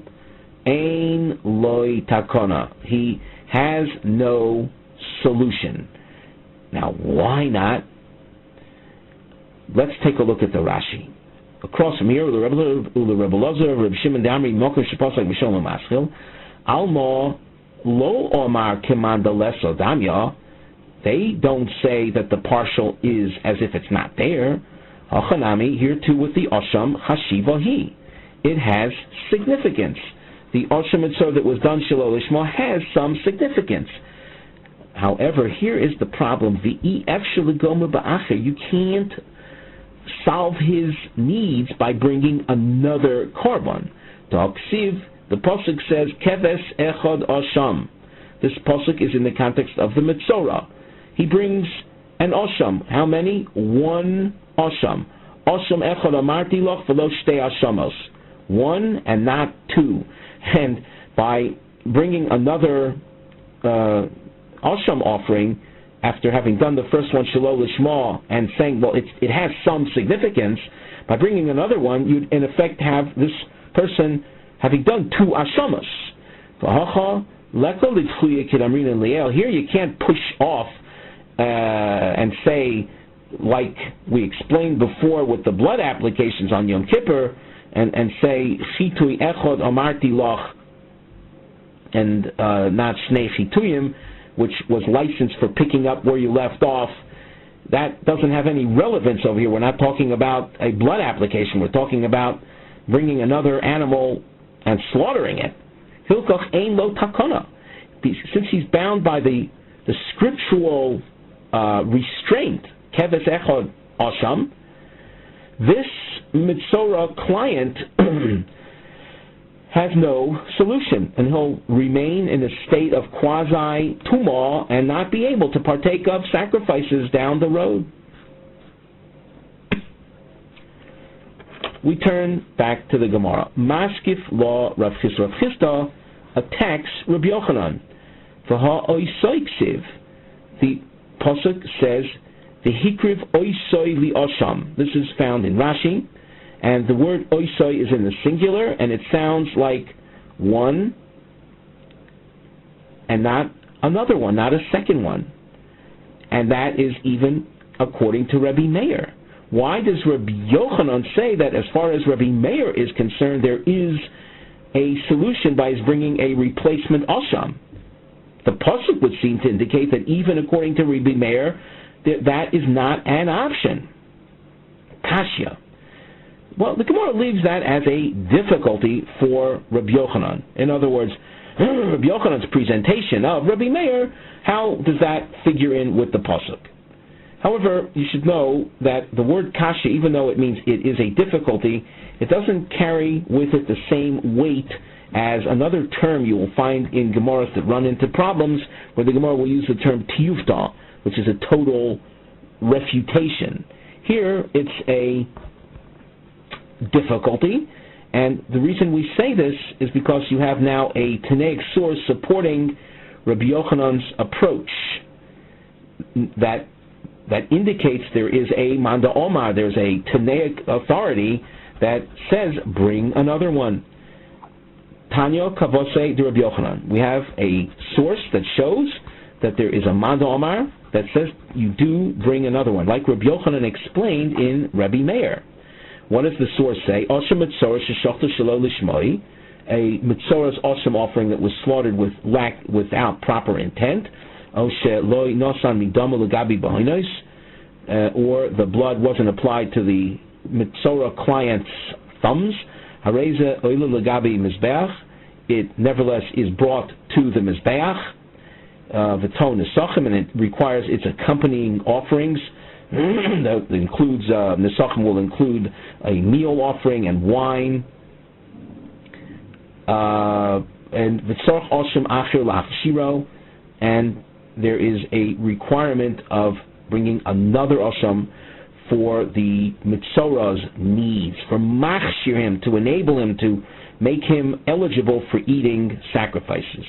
ein loy takona. He has no solution. Now, why not? Let's take a look at the Rashi. Across from here, the Rebbe Lozer, Reb Shimon Damri, Mokum Sheposach Mishol Maschil, Alma Lo Omar Kimanda Leso Damya. They don't say that the partial is as if it's not there. Hachanami, here too with the Asham, Hashivahi. It has significance. The Asham Mitzvah that was done Shelo Lishma has some significance. However, here is the problem. You can't solve his needs by bringing another korban. The pasuk says keves echad asham. This pasuk is in the context of the Mitzorah. He brings an asham. How many? One asham. Asham echad amarti loch v'lo shtei ashamos. One and not two. And by bringing another asham offering, after having done the first one, Shelo Lishma, and saying, well, it has some significance, by bringing another one, you'd in effect have this person having done two ashamos. Here you can't push off and say, like we explained before with the blood applications on Yom Kippur, and say, Chitui echod amarti loch, and not Shnei Chituyim, which was licensed for picking up where you left off. That doesn't have any relevance over here. We're not talking about a blood application. We're talking about bringing another animal and slaughtering it. Hilkoch ein lo takona. Since he's bound by the scriptural restraint, keves echod asham, this Mitzorah client has no solution, and he'll remain in a state of quasi-tumah and not be able to partake of sacrifices down the road. We turn back to the Gemara. Maskif law Rav Chisda attacks Rabbi Yochanan. V'ha oisoi ksiv. The pasuk says, the hikriv oisoi li osham. This is found in Rashi. And the word oisoi is in the singular, and it sounds like one and not another one, not a second one. And that is even according to Rabbi Meir. Why does Rabbi Yochanan say that as far as Rabbi Meir is concerned, there is a solution by his bringing a replacement asham? The pasuk would seem to indicate that even according to Rabbi Meir, that is not an option. Kashya. Well, the Gemara leaves that as a difficulty for Rabbi Yochanan. In other words, Rabbi Yochanan's presentation of Rabbi Meir, how does that figure in with the pasuk? However, you should know that the word kasha, even though it means it is a difficulty, it doesn't carry with it the same weight as another term you will find in Gemaras that run into problems, where the Gemara will use the term tiyufta, which is a total refutation. Here, it's a difficulty, and the reason we say this is because you have now a Tanaic source supporting Rabbi Yochanan's approach that indicates there is a Manda Omar, there's a Tanaic authority that says bring another one. Tanya Kavose de Rabbi Yochanan. We have a source that shows that there is a Manda Omar that says you do bring another one, like Rabbi Yochanan explained in Rabbi Meir. What does the source say? Asham Mitzorah sheshachta shelo lishmoi, a Mitzorah's asham offering that was slaughtered without proper intent, or the blood wasn't applied to the Mitzorah client's thumbs. Hareza oila legabi mizbeach. It nevertheless is brought to the mizbeach. V'ton nesachim, and it requires its accompanying offerings. That includes nesachim will include a meal offering and wine. And v'tzorach oshim acher la'achshiro, and there is a requirement of bringing another osham for the mitzora's needs, for machshir him, to enable him, to make him eligible for eating sacrifices.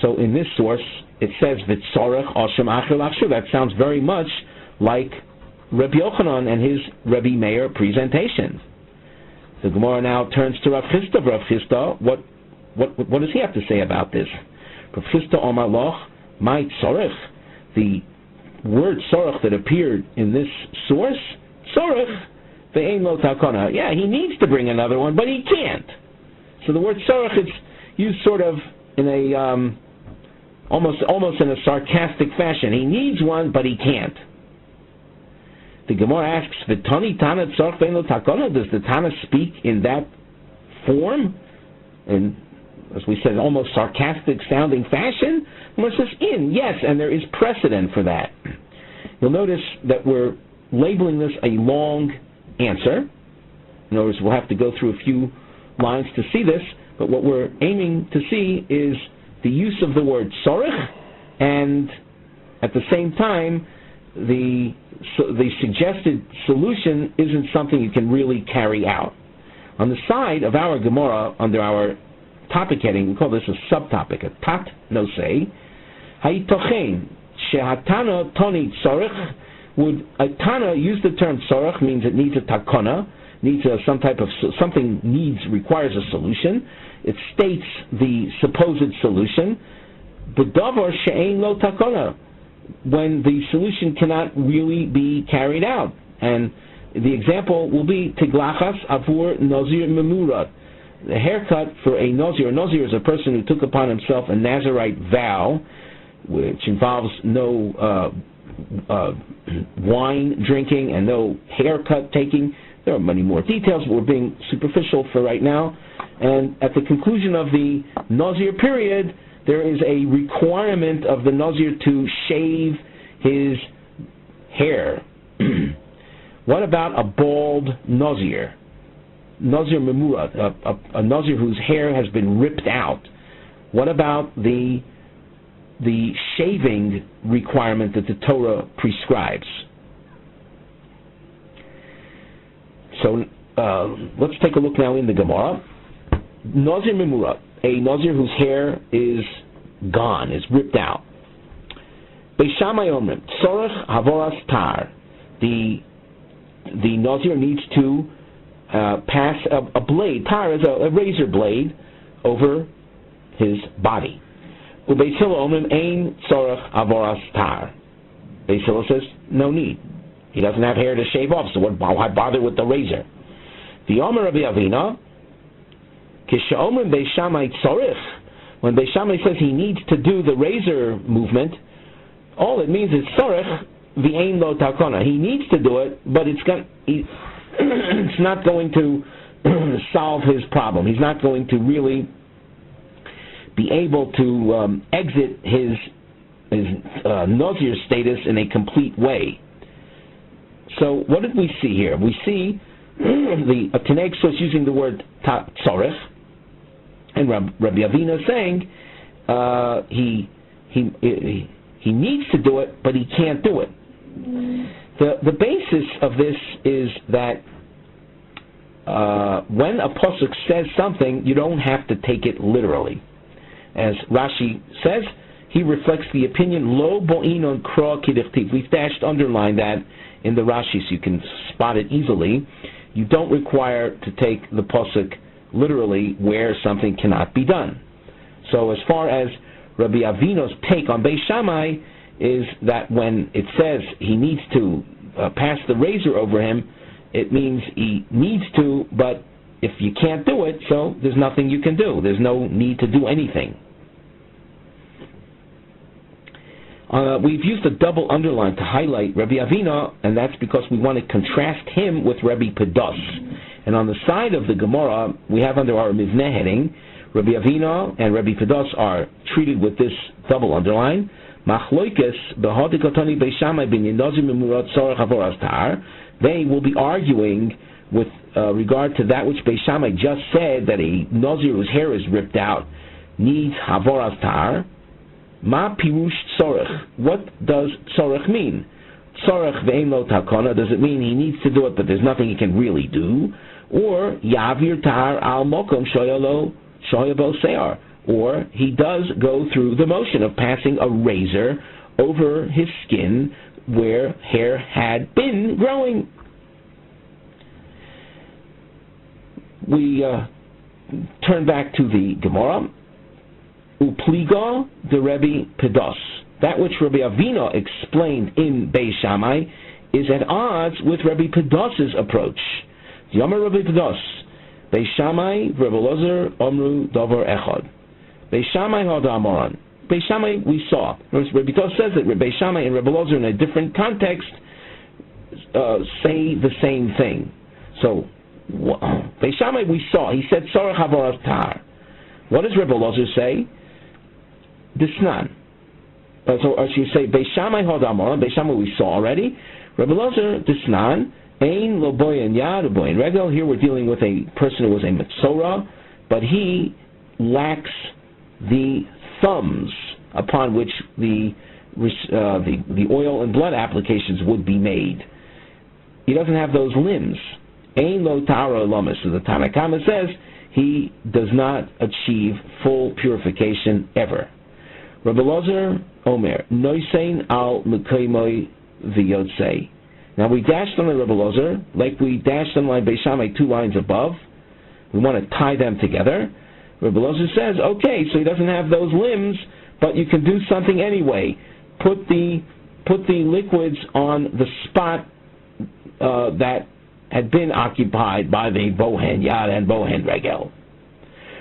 So in this source, it says v'tzorach osham acher la'achshiro. That sounds very much like Rabbi Yochanan and his Rabbi Meir presentation. The Gemara now turns to Rav Chisda. Rav Chisda, what does he have to say about this? Rav Chisda Omar Loch, my tzorech, the word tzorech that appeared in this source, tzorech, ve'ein lo takona. Yeah, he needs to bring another one, but he can't. So the word tzorech is used sort of in a almost in a sarcastic fashion. He needs one, but he can't. The Gemara asks, "V'tani Tana tzorech ve'ein lo takona." Does the Tana speak in that form? And as we said, almost sarcastic sounding fashion? Gemara says, yes, and there is precedent for that. You'll notice that we're labeling this a long answer. In other words, we'll have to go through a few lines to see this, but what we're aiming to see is the use of the word tzorech, and at the same time, the suggested solution isn't something you can really carry out. On the side of our Gemara, under our topic heading, we call this a subtopic, a tat nosei. Hayitochen shehatana toni tzorech. Would a tana use the term tzorech means it needs a takona, needs some type of something requires a solution. It states the supposed solution. B'davar she'ein lo takona, when the solution cannot really be carried out. And the example will be tiglachas avur nazir memurad. The haircut for a nazir. A nazir is a person who took upon himself a Nazirite vow, which involves no wine drinking and no haircut taking. There are many more details, but we're being superficial for right now. And at the conclusion of the nazir period, there is a requirement of the nazir to shave his hair. What about a bald nazir? Nazir memurad, a nazir whose hair has been ripped out. What about the shaving requirement that the Torah prescribes? So let's take a look now in the Gemara. Nazir memurad, a nazir whose hair is gone, is ripped out. Beishamai omrim tzorech havoras tar. The nazir needs to pass a blade. Tar is a razor blade over his body. Ubeis Hillel omrim ein tzorech havoras tar. Beis Hillel says no need. He doesn't have hair to shave off, so why bother with the razor? The Omer Rabbi Avina, Kishaomer Beishamai tzorech, when Beishamai says he needs to do the razor movement, all it means is tzorech v'ein lo takona. He needs to do it, but it's not going to solve his problem. He's not going to really be able to exit his nazir status in a complete way. So what did we see here? We see the Tanakh source using the word tzorech, and Rabbi Avina saying he needs to do it, but he can't do it. The basis of this is that when a pasuk says something, you don't have to take it literally. As Rashi says, he reflects the opinion lo bo'in kra kidichtiv. We've underlined that in the Rashi so you can spot it easily. You don't require to take the pasuk literally where something cannot be done. So as far as Rabbi Avino's take on Beis Shammai is that when it says he needs to pass the razor over him, it means he needs to, but if you can't do it, so there's nothing you can do. There's no need to do anything. We've used a double underline to highlight Rabbi Avina, and that's because we want to contrast him with Rabbi Pedos. And on the side of the Gemara, we have under our Mivneh heading, Rabbi Avina and Rabbi Pedos are treated with this double underline. Machloikes b'hodikotani beishamai bin yinozim imurot tzorach avoras tar. They will be arguing with regard to that which Beishamai just said, that a Nazir whose hair is ripped out needs havoras tar. Ma pirush tzorach. What does tzorach mean? Tzorach ve'en lo takona. Does it mean he needs to do it, but there's nothing he can really do? Or yavir tar al mokom shoyalo shoyabo se'ar. Or he does go through the motion of passing a razor over his skin where hair had been growing. We turn back to the Gemara. Upliga de Rebbe Pedos. That which Rabbi Avina explained in Beis Shammai is at odds with Rabbi Pedos's approach. Yuma Rabbi Pedos. Beis Shammai, Rabbi Lozer, Omru, Dover Echad. Beis Shammai had Amoran. Beis Shammai we saw. Rabbi Pedos says that Beis Shammai and Rabbi Lozer in a different context say the same thing. So, Beis Shammai we saw. He said Sorach Havoras Tar. What does Rabbi Lozer say? Disnan. Or should you say Beis Shammai had Amoran? Beis Shammai we saw already. Rabbi Lozer Disnan. Ein lo boyen yad lo boyen regel. Here we're dealing with a person who was a Metzora, but he lacks the thumbs upon which the oil and blood applications would be made. He doesn't have those limbs. Ein lo tara lamas. So the Tanna Kama says he does not achieve full purification ever. Rabbi Lozer Omer noisein al mekaymoi v'yotzei. Now we dashed on the Rabbi Lozer like we dashed on line Beis Shammai 2 lines above. We want to tie them together. Rabbi Lozer says, okay, so he doesn't have those limbs, but you can do something anyway. Put the liquids on the spot that had been occupied by the bohen yad and bohen regel.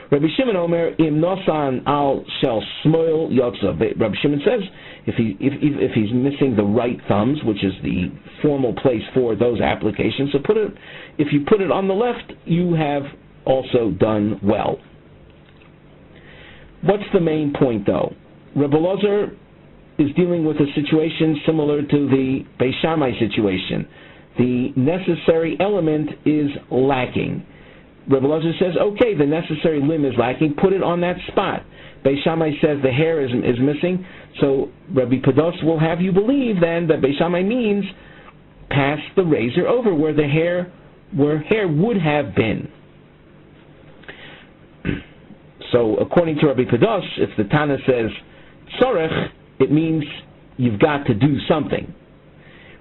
Rabbi Shimon Omer im nosan al shel smoil yotza. Rabbi Shimon says if he's missing the right thumbs, which is the formal place for those applications, so if you put it on the left, you have also done well. What's the main point, though? Rabbi Lozer is dealing with a situation similar to the Beis Shammai situation. The necessary element is lacking. Rabbi Lozer says, okay, the necessary limb is lacking, put it on that spot. Beis Shammai says the hair is missing, so Rabbi Pedos will have you believe then that Beis Shammai means pass the razor over where hair would have been. So according to Rabbi Pedos, if the Tana says tzorech, it means you've got to do something.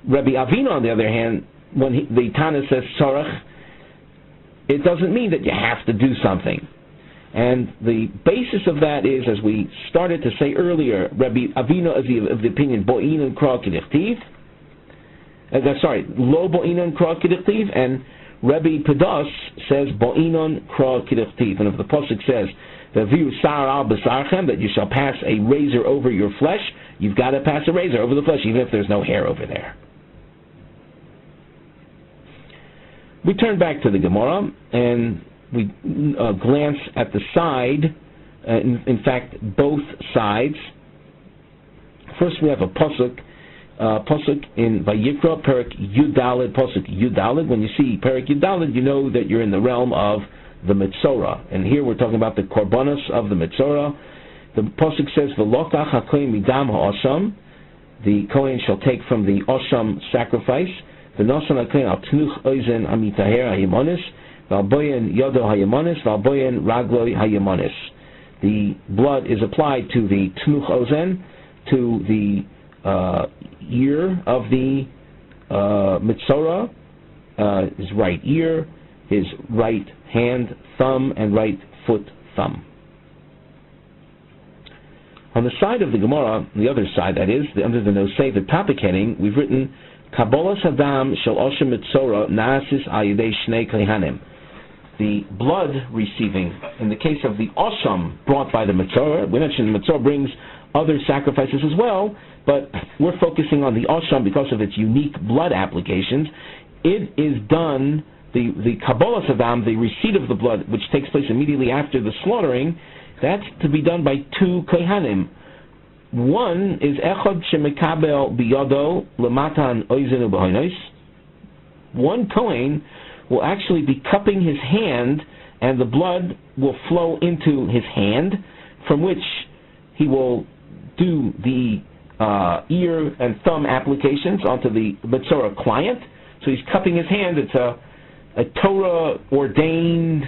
Rabbi Avina, on the other hand, when the Tana says tzorech, it doesn't mean that you have to do something. And the basis of that is, as we started to say earlier, Rabbi Avina is of the opinion bo'in kra k'dichtiv. Lo bo'in kra k'dichtiv, and Rabbi Pedos says bo'in kra k'dichtiv. And if the pasuk says v'viu sar al b'sarchem, that you shall pass a razor over your flesh, you've got to pass a razor over the flesh, even if there's no hair over there. We turn back to the Gemara and we glance at the side, in fact, both sides. First we have a pasuk in Vayikra, Perik Yudalid, pasuk Yudalid. When you see Perik Yudalid, you know that you're in the realm of the Metzora. And here we're talking about the Korbanos of the Metzora. The pasuk says, V'lokach hakohen midam ha'osham. The Kohen shall take from the Osham sacrifice. V'nosan hakohen al tnuch oizen amitaher hayemonis. V'alboyen yodo hayemonis. V'alboyen ragloi hayemonis. The blood is applied to the tnuch ozen, to the ear of the Metzora, his right ear, his right hand, thumb, and right foot, thumb. On the side of the Gemara, the other side that is, under the Nosei, the topic heading, we've written Kabbalah Sadam Shel Oshem Metzora Naasis Ayidei Shnei Kohanim. The blood receiving, in the case of the Osham brought by the Metzora, we mentioned the Metzora brings other sacrifices as well, but we're focusing on the Osham because of its unique blood applications. It is done the Kabbalah Saddam, the receipt of the blood, which takes place immediately after the slaughtering, that's to be done by two kohanim. One is Echad Shemekabel Biyado Lematan Oizenu B'Hoinos. One kohen will actually be cupping his hand, and the blood will flow into his hand, from which he will do the ear and thumb applications onto the Metzora client. So he's cupping his hand. It's a Torah-ordained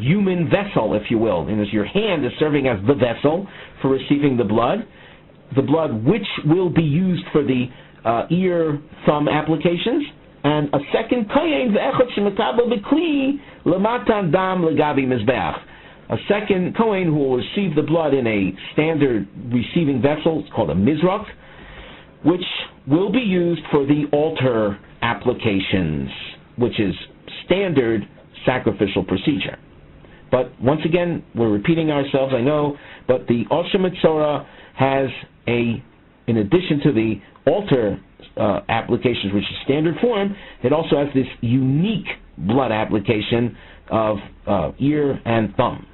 human vessel, if you will. And as your hand is serving as the vessel for receiving the blood which will be used for the ear, thumb applications, and a second kohen, a second kohen who will receive the blood in a standard receiving vessel. It's called a mizrach, which will be used for the altar applications, which is standard sacrificial procedure. But once again, we're repeating ourselves, I know, but the Osher Metzora has in addition to the altar applications, which is standard form, it also has this unique blood application of ear and thumb.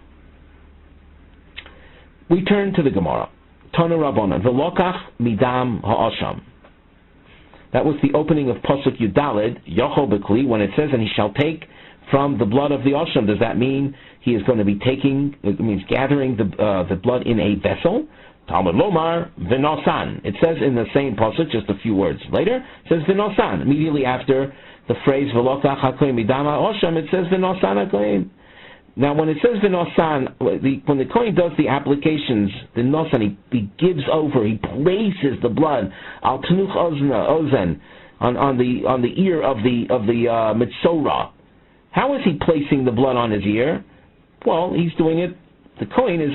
We turn to the Gemara. Tana Rabbana, V'lokach midam ha'asham. That was the opening of Pasuk Yudalid, Yochol Bekli, when it says, and he shall take from the blood of the Asham. Does that mean he is going to be gathering the blood in a vessel? Talmud Lomar, V'nosan. It says in the same pasuk, just a few words later, it says V'nosan. Immediately after the phrase V'lokach hakohen midam ha'asham, it says V'nosan hakohen. Now, when it says V'nosan, when the kohen does the applications, the nosan, he gives over, he places the blood al tanuch ozen on the ear of the Metzora. How is he placing the blood on his ear? Well, he's doing it. The kohen is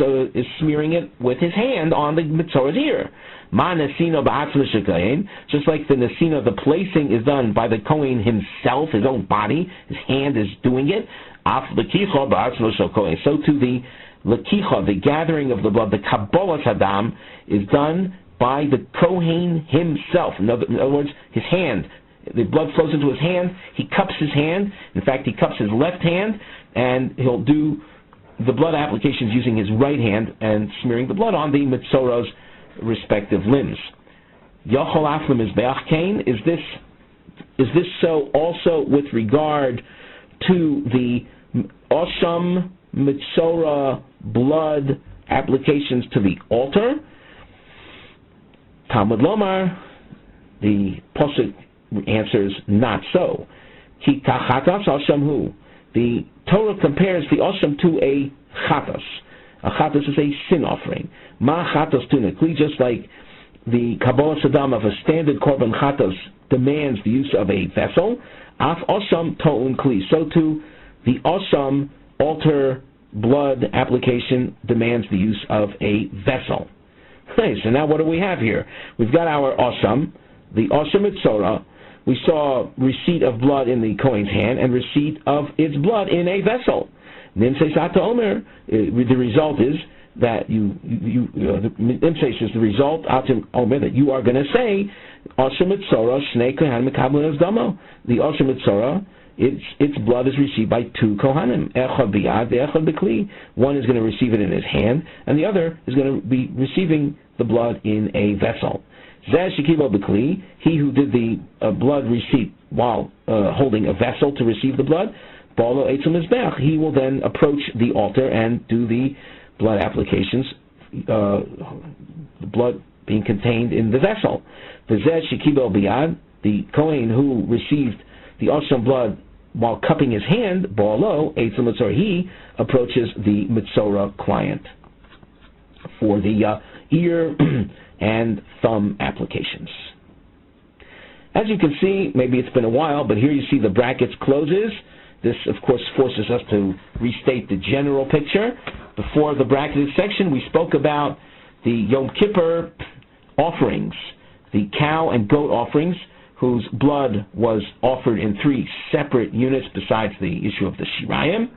smearing it with his hand on the Metzora's ear. Ma nesino ba'atzma shekayin, just like the nesino, the placing is done by the kohen himself, his own body. His hand is doing it. Af lekicha ba'atzma shekayin. So to the lekicha, the gathering of the blood, the Kabbalah Saddam, is done by the kohen himself. In other words, his hand. The blood flows into his hand. He cups his hand. In fact, he cups his left hand, and he'll do the blood applications using his right hand and smearing the blood on the Metzora's respective limbs. Yochol afle mizbeach kain. Is this so also with regard to the Osham Metzora blood applications to the altar? Talmud Lomar, the pasuk answers, not so. Ki kachatas Osham hu. The Torah compares the Osham to a chatas. A chatas is a sin offering. Ma chatas tunikli, just like the Kabbalah Saddam of a standard korban chatas demands the use of a vessel. Af Osham to'un kli. So too, the Osham altar blood application demands the use of a vessel. Okay, so now what do we have here? We've got our Osham, the Osham Metzora. We saw receipt of blood in the kohen's hand and receipt of its blood in a vessel. Then says Omer, the result is that the result Omer that you are going to say Osher Metzora Shnei Kohanim Mekabelin Damo. The Osher Metzora, its blood is received by two kohanim. Echad biyad, echad bekli. One is going to receive it in his hand, and the other is going to be receiving the blood in a vessel. He who did the blood receipt while holding a vessel to receive the blood, he will then approach the altar and do the blood applications, the blood being contained in the vessel. The kohen who received the Osham blood while cupping his hand, he approaches the Metzora client for the ear and thumb applications. As you can see, maybe it's been a while, but here you see the brackets closes. This, of course, forces us to restate the general picture. Before the bracketed section, we spoke about the Yom Kippur offerings, the cow and goat offerings, whose blood was offered in three separate units besides the issue of the Shirayim.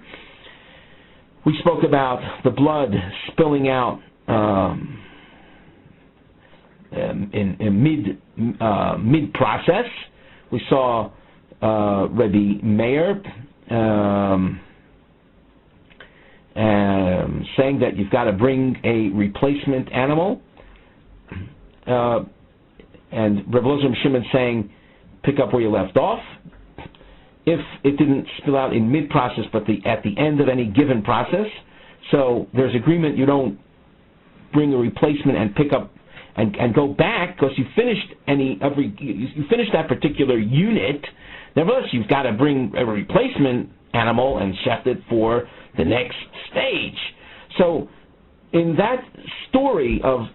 We spoke about the blood spilling out in mid process, We saw Rabbi Meir saying that you've got to bring a replacement animal, and Rabbi Elazar Shimon saying pick up where you left off. If it didn't spill out in mid-process, but at the end of any given process, so there's agreement you don't bring a replacement and pick up and go back because you finished you finished that particular unit. Nevertheless, you've got to bring a replacement animal and shecht it for the next stage. So, in that story of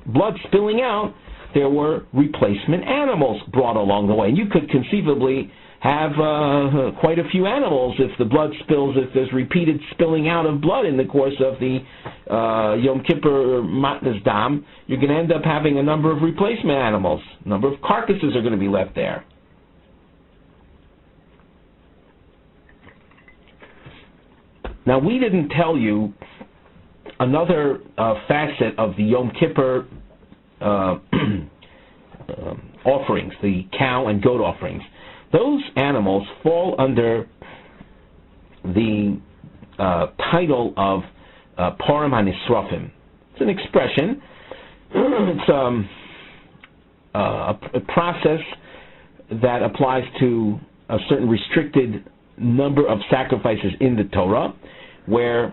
blood spilling out, there were replacement animals brought along the way, and you could conceivably have quite a few animals if the blood spills, if there's repeated spilling out of blood in the course of the Yom Kippur Matnas Dam. You're going to end up having a number of replacement animals. A number of carcasses are going to be left there. Now, we didn't tell you another facet of the Yom Kippur offerings, the cow and goat offerings. Those animals fall under the title of Parim HaNisrofim. It's an expression. It's a process that applies to a certain restricted number of sacrifices in the Torah, whereas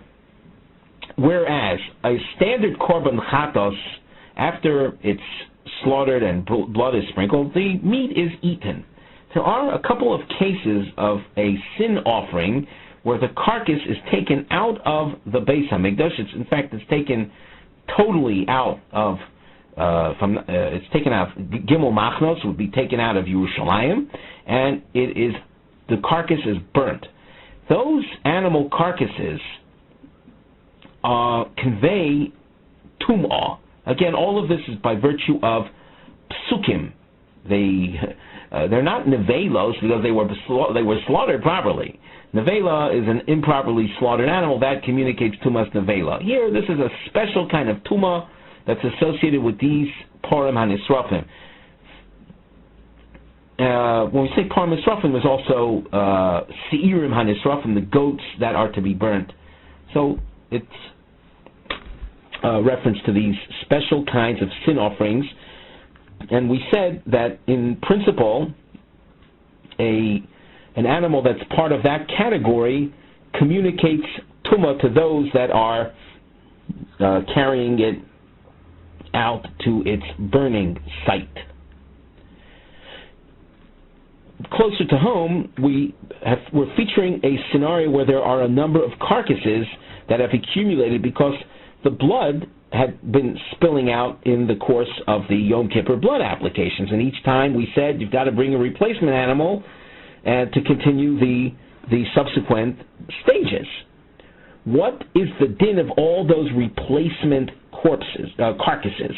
a standard korban chatos, after it's slaughtered and blood is sprinkled, the meat is eaten. There are a couple of cases of a sin offering where the carcass is taken out of the Beis Hamikdash. It's taken totally out of it's taken out. Gimel Machnos would be taken out of Yerushalayim, and the carcass is burnt. Those animal carcasses convey tum'ah. Again, all of this is by virtue of psukim. They're not nevelos because they were slaughtered properly. Nevela is an improperly slaughtered animal that communicates tumas nevela. Here, this is a special kind of tumah that's associated with these parim hanisrafim. When we say parim hanisrafim, there's also seirim hanisrafim, the goats that are to be burnt. So it's a reference to these special kinds of sin offerings. And we said that in principle, an animal that's part of that category communicates tumah to those that are carrying it out to its burning site. Closer to home, we're featuring a scenario where there are a number of carcasses that have accumulated because the blood had been spilling out in the course of the Yom Kippur blood applications, and each time we said you've got to bring a replacement animal to continue the subsequent stages. What is the din of all those replacement carcasses?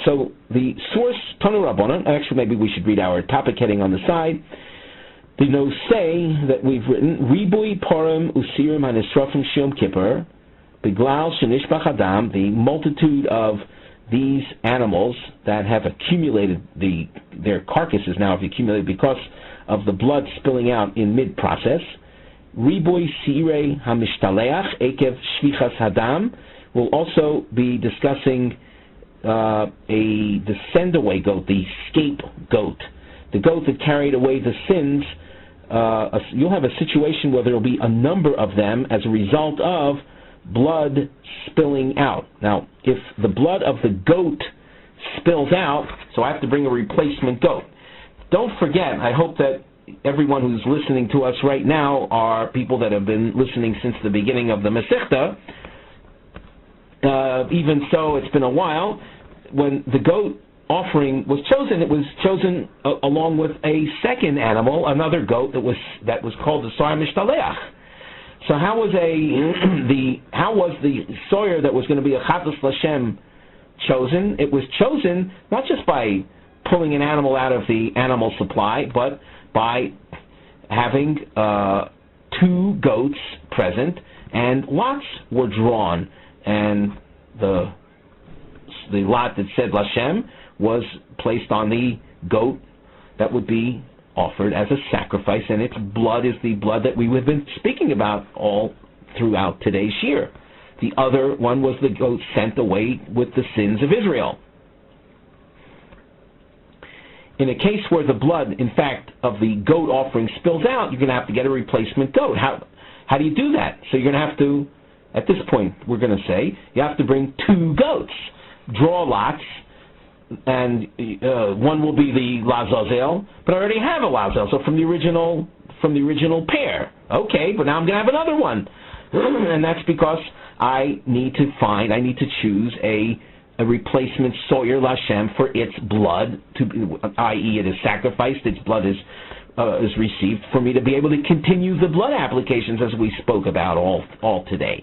So the source, Tanu Rabbanan, actually maybe we should read our topic heading on the side. The notes say that we've written, Ribui Parim Usirim HaNisrafim Shom Kippur, Biglal Shenishbach Adam, the multitude of these animals that have accumulated, their carcasses now have accumulated because of the blood spilling out in mid-process. Ribui Sirei HaMishtaleach Ekev Shvichas Hadam. We'll also be discussing the send-away goat, the scapegoat, the goat that carried away the sins. You'll have a situation where there will be a number of them as a result of blood spilling out. Now, if the blood of the goat spills out, so I have to bring a replacement goat. Don't forget, I hope that everyone who's listening to us right now are people that have been listening since the beginning of the Masechta. Even so, it's been a while. When the goat offering was chosen, it was chosen along with a second animal, another goat that was called the Sar Mishtaleach. So how was the sawyer that was going to be a Chatas Lashem chosen? It was chosen not just by pulling an animal out of the animal supply, but by having two goats present, and lots were drawn, and the lot that said Lashem was placed on the goat that would be offered as a sacrifice, and its blood is the blood that we have been speaking about all throughout today's Shiur. The other one was the goat sent away with the sins of Israel. In a case where the blood, in fact, of the goat offering spills out, you're going to have to get a replacement goat. How do you do that? So you're going to have to, at this point, we're going to say, you have to bring 2 goats, draw lots, and one will be the Lazazel, but I already have a Lazazel, so from the original pair. Okay, but now I'm going to have another one. And that's because I need to choose a replacement Soyer Lashem for its blood, i.e. it is sacrificed, its blood is received, for me to be able to continue the blood applications as we spoke about all today.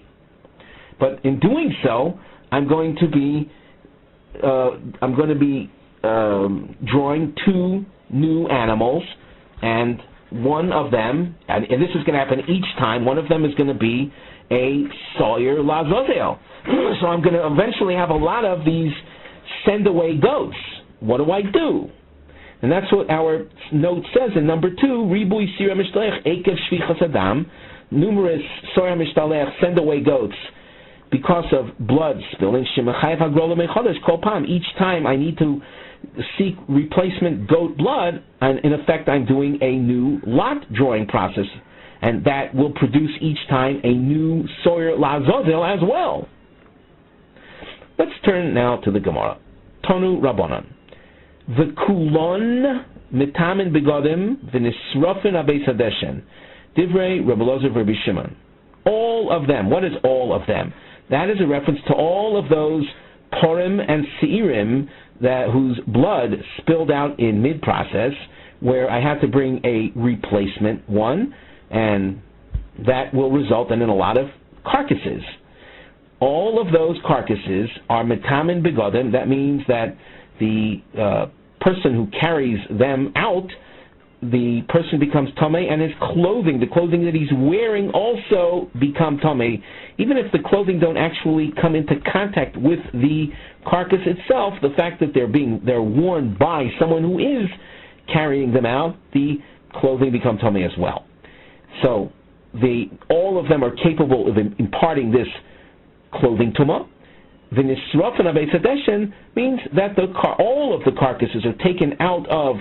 But in doing so, I'm going to be drawing 2 new animals, and one of them, and this is going to happen each time, one of them is going to be a Sawyer Lazazel. So I'm going to eventually have a lot of these send-away goats. What do I do? And that's what our note says in number 2, Ribui Sira Mishtalech Ekev Shvichas Adam, numerous Sawyer Mishtalech send-away goats, because of blood spilling. Each time I need to seek replacement goat blood, and in effect I'm doing a new lot drawing process, and that will produce each time a new Sawyer Lazazel as well. Let's turn now to the Gemara. Tonu Rabbanan. V'kulon mitamin begodim v'nisrofin abeis hadeshen. Divrei Rebbe Elazar v'Rebbe Shimon. All of them. What is all of them? That is a reference to all of those Purim and Seirim whose blood spilled out in mid-process, where I had to bring a replacement one, and that will result in a lot of carcasses. All of those carcasses are metamin begodim. That means that the person who carries them out, the person becomes tamei, and his clothing, the clothing that he's wearing, also become tamei. Even if the clothing don't actually come into contact with the carcass itself, the fact that they're worn by someone who is carrying them out, the clothing become tamei as well. So all of them are capable of imparting this clothing tumah. The nisrafin abeis hadeshen means that all of the carcasses are taken out of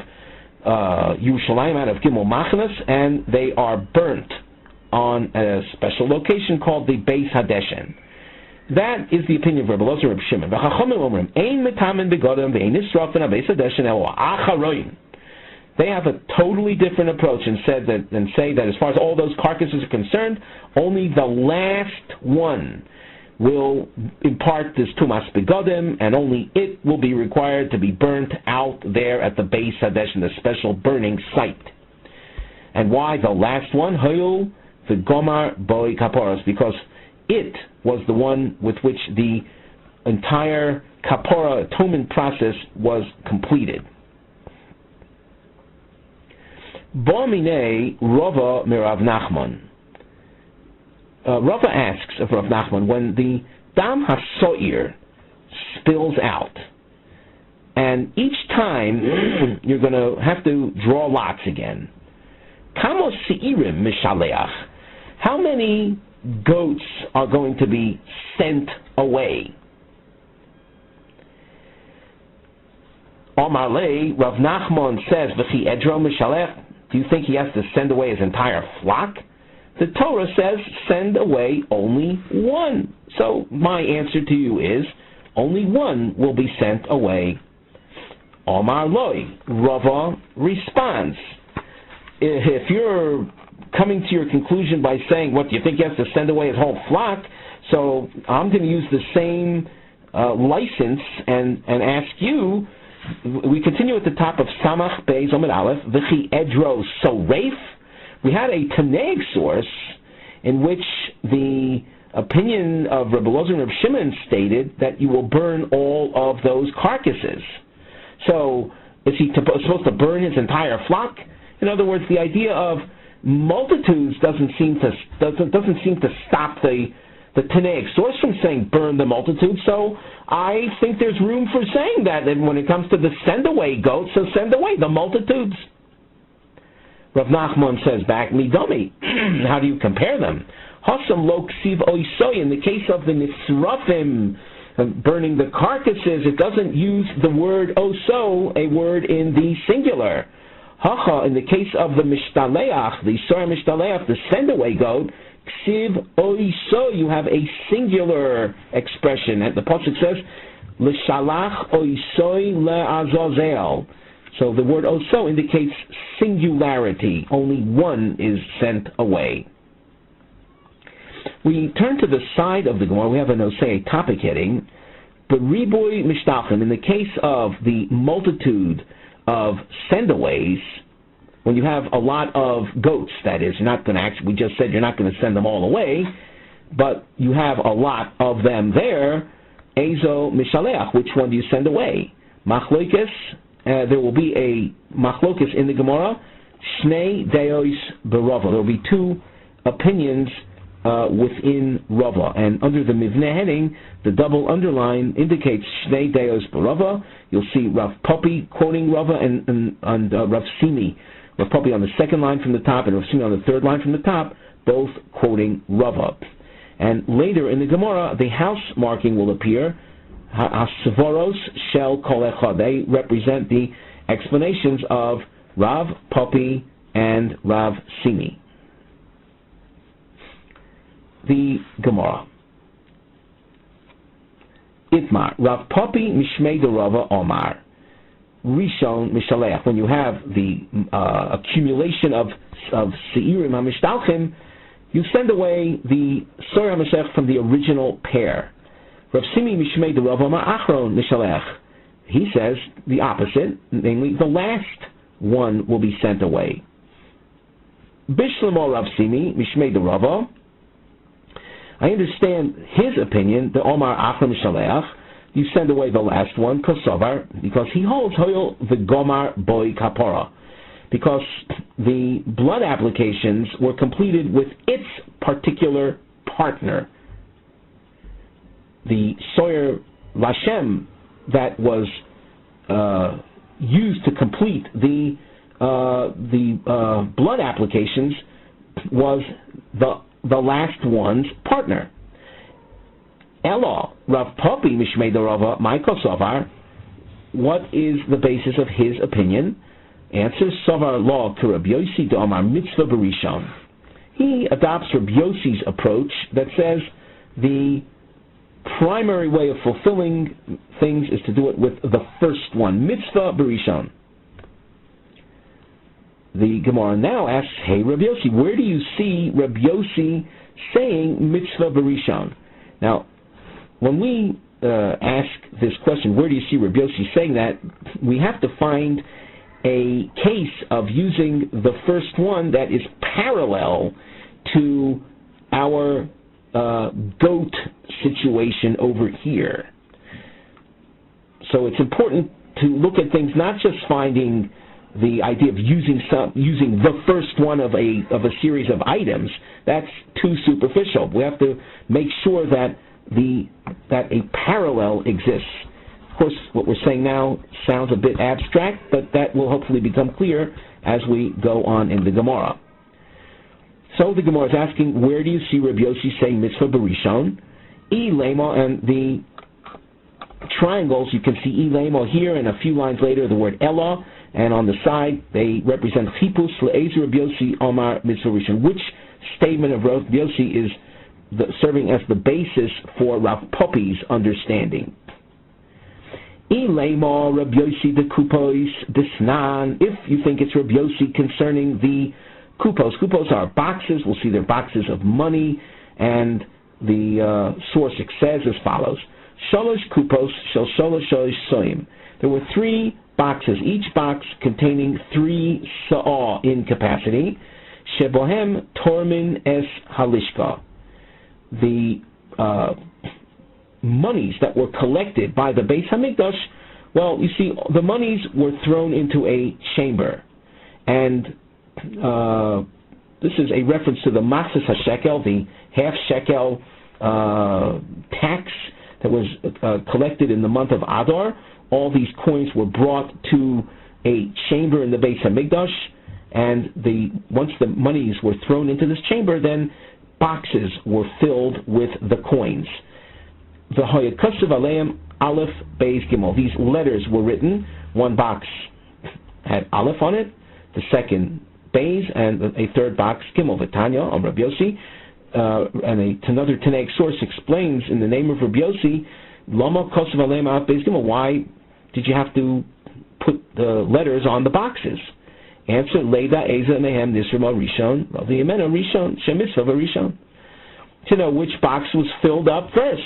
Yerushalayim, out of Gimel Machanas, and they are burnt on a special location called the Beis Hadeshen. That is the opinion of Rebbe Elazar and Rebbe Shimon. They have a totally different approach and say that as far as all those carcasses are concerned, only the last one will impart this Tumas Begodim, and only it will be required to be burnt out there at the Beis Hadeshen, the special burning site. And why the last one? Hayul v'gomar boi kaporos, because it was the one with which the entire kapora atonement process was completed. Bo'amine Rava mirav Nachman. Rava asks of Rav Nachman, when the Dam HaSo'ir spills out, and each time you're going to have to draw lots again, Kamos Seirim Mishaleach, how many goats are going to be sent away? Omar Le, Rav Nachman says, V'chi Edro Mishalech, do you think he has to send away his entire flock? The Torah says, send away only one. So my answer to you is, only one will be sent away. Omar Loi, Rava responds, if you're coming to your conclusion by saying, what, do you think he has to send away his whole flock? So I'm going to use the same license and ask you, we continue at the top of Samach Beis Omid Aleph, V'chi Edro Soreif. We had a Taneg source in which the opinion of Rebbe Elazar and Rebbe Shimon stated that you will burn all of those carcasses. So is he supposed to burn his entire flock? In other words, the idea of multitudes doesn't seem to stop the the Tanaic source from saying burn the multitude, so I think there's room for saying that. And when it comes to the send away goats, so send away the multitudes. Rav Nachman says back, Midami, how do you compare them? Hasam lo ksiv oisoy, in the case of the nisrafim, burning the carcasses, it doesn't use the word oso, a word in the singular. Hacha, in the case of the mishtaleach, the soyer mishtaleach, the send away goat, ksiv oiso, you have a singular expression. And the pasuk says, l'shalach oisoi le'azazel. So the word oso indicates singularity. Only one is sent away. We turn to the side of the Gemara. We have a topic heading, but riboy mishtachim. In the case of the multitude of sendaways, when you have a lot of goats, that is, you're not going to actually. We just said you're not going to send them all away, but you have a lot of them there. Ezo mishaleach. Which one do you send away? Machlokes. There will be a machlokes in the Gemara. Shnei deos berava. There will be two opinions within Rava. And under the Mivneh heading, the double underline indicates Shnei Deos Barava. You'll see Rav Popi quoting Rava and Rav Simi. Rav Popi on the second line from the top and Rav Simi on the third line from the top, both quoting Rava. And later in the Gemara, the house marking will appear. Ha'asvoros shel kol echad. They represent the explanations of Rav Popi and Rav Simi. The Gemara. Itmar. Rav Popi mishmei de Rava Omar. Rishon mishaleach. When you have the accumulation of seirim hamishtalchim, you send away the soyer hamashech from the original pair. Rav Simi mishmei de Rava Omar achron mishaleach. He says the opposite, namely the last one will be sent away. Bishlamo Rav Simi mishmei de Rava. I understand his opinion, the Omar Achram Shaleach, you send away the last one, Kosovar, because he holds Hoyel the Gomar Boy Kapora, because the blood applications were completed with its particular partner. The Soyer Lashem that was used to complete the blood applications was the last one's partner. Elo, Rav Popi Mishmei de Rava, Michael Sovar, what is the basis of his opinion? Answer, Sovar law to Rabbi Yossi de Omar Mitzvah Barishon. He adopts Rabbi Yossi's approach that says the primary way of fulfilling things is to do it with the first one, Mitzvah Barishon. The Gemara now asks, hey Rabbi Yossi, where do you see Rabbi Yossi saying Mitzvah Barishon? Now, when we ask this question, where do you see Rabbi Yossi saying that, we have to find a case of using the first one that is parallel to our goat situation over here. So it's important to look at things, not just finding the idea of using the first one of a series of items. That's too superficial. We have to make sure that a parallel exists. Of course, what we're saying now sounds a bit abstract, but that will hopefully become clear as we go on in the Gemara. So the Gemara is asking, where do you see Rabbi Yossi saying Mitzvah Barishon? Lema, and the triangles, you can see Lema here, and a few lines later the word Ella, and on the side they represent Chipus Le'ezer Rabbi Yossi Omar Mitzvah Barishon. Which statement of Rabbi Yossi is serving as the basis for Rav Popi's understanding? Ilema Rabbi Yossi de Kupos Desnan. If you think it's Rabbi Yossi concerning the kupos. Kupos are boxes. We'll see they're boxes of money, and the source says as follows: Shalosh kupos shel shalosh soim. There were 3 boxes, each box containing 3 sa'ah in capacity. Shebohem tormin es halishka. The monies that were collected by the Beis Hamikdash, well, you see, the monies were thrown into a chamber. And this is a reference to the Masas HaShekel, the half shekel tax that was collected in the month of Adar. All these coins were brought to a chamber in the Beis Hamikdash, and once the monies were thrown into this chamber, then boxes were filled with the coins. The Hayakasav Aleim Aleph Beis Gimel. These letters were written. One box had Aleph on it, the second Beis, and a third box Gimel. V'Tanya on Rabbi Yossi, and another Tanaic source explains in the name of Rabbi Yossi, Lama Kosav Aleim Aleph Beis Gimel. Why did you have to put the letters on the boxes? Answer: Leida Eza Mehem Nisrma Rishon, V'Yemena Rishon, Shemisva Rishon. To know which box was filled up first.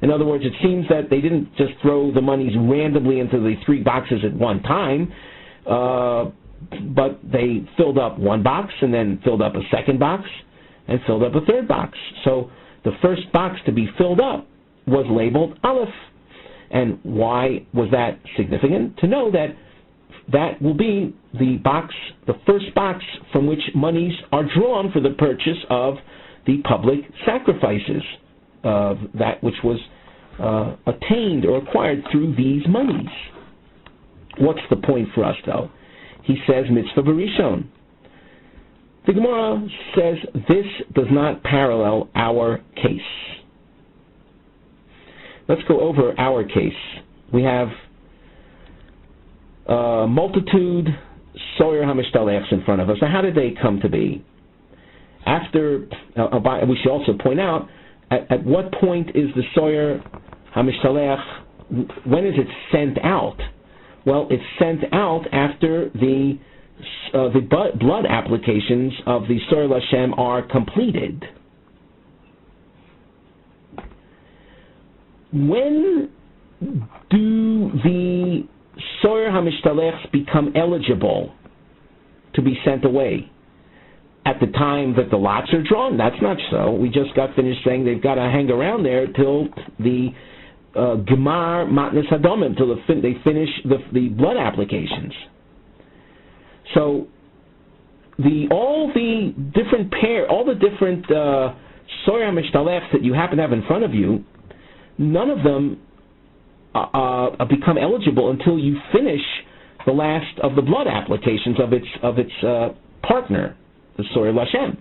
In other words, it seems that they didn't just throw the monies randomly into the three boxes at one time, but they filled up one box and then filled up a second box and filled up a third box. So the first box to be filled up was labeled Aleph. And why was that significant? To know that that will be the first box from which monies are drawn for the purchase of the public sacrifices, of that which was attained or acquired through these monies. What's the point for us, though? He says mitzvah barishon. The Gemara says this does not parallel our case. Let's go over our case. We have multitude Soyer HaMishtalechs in front of us. Now, how did they come to be? After, we should also point out, at what point is the Soyer HaMishtalech, when is it sent out? Well, it's sent out after the blood applications of the Soyer Lashem are completed. When do the Soyer HaMishtalechs become eligible to be sent away? At the time that the lots are drawn? That's not so. We just got finished saying they've got to hang around there till the Gemar Matnes Hadomim, till they finish the blood applications. So all the different Soyer HaMishtalechs that you happen to have in front of you, none of them become eligible until you finish the last of the blood applications of its partner, the Soyer Lashem.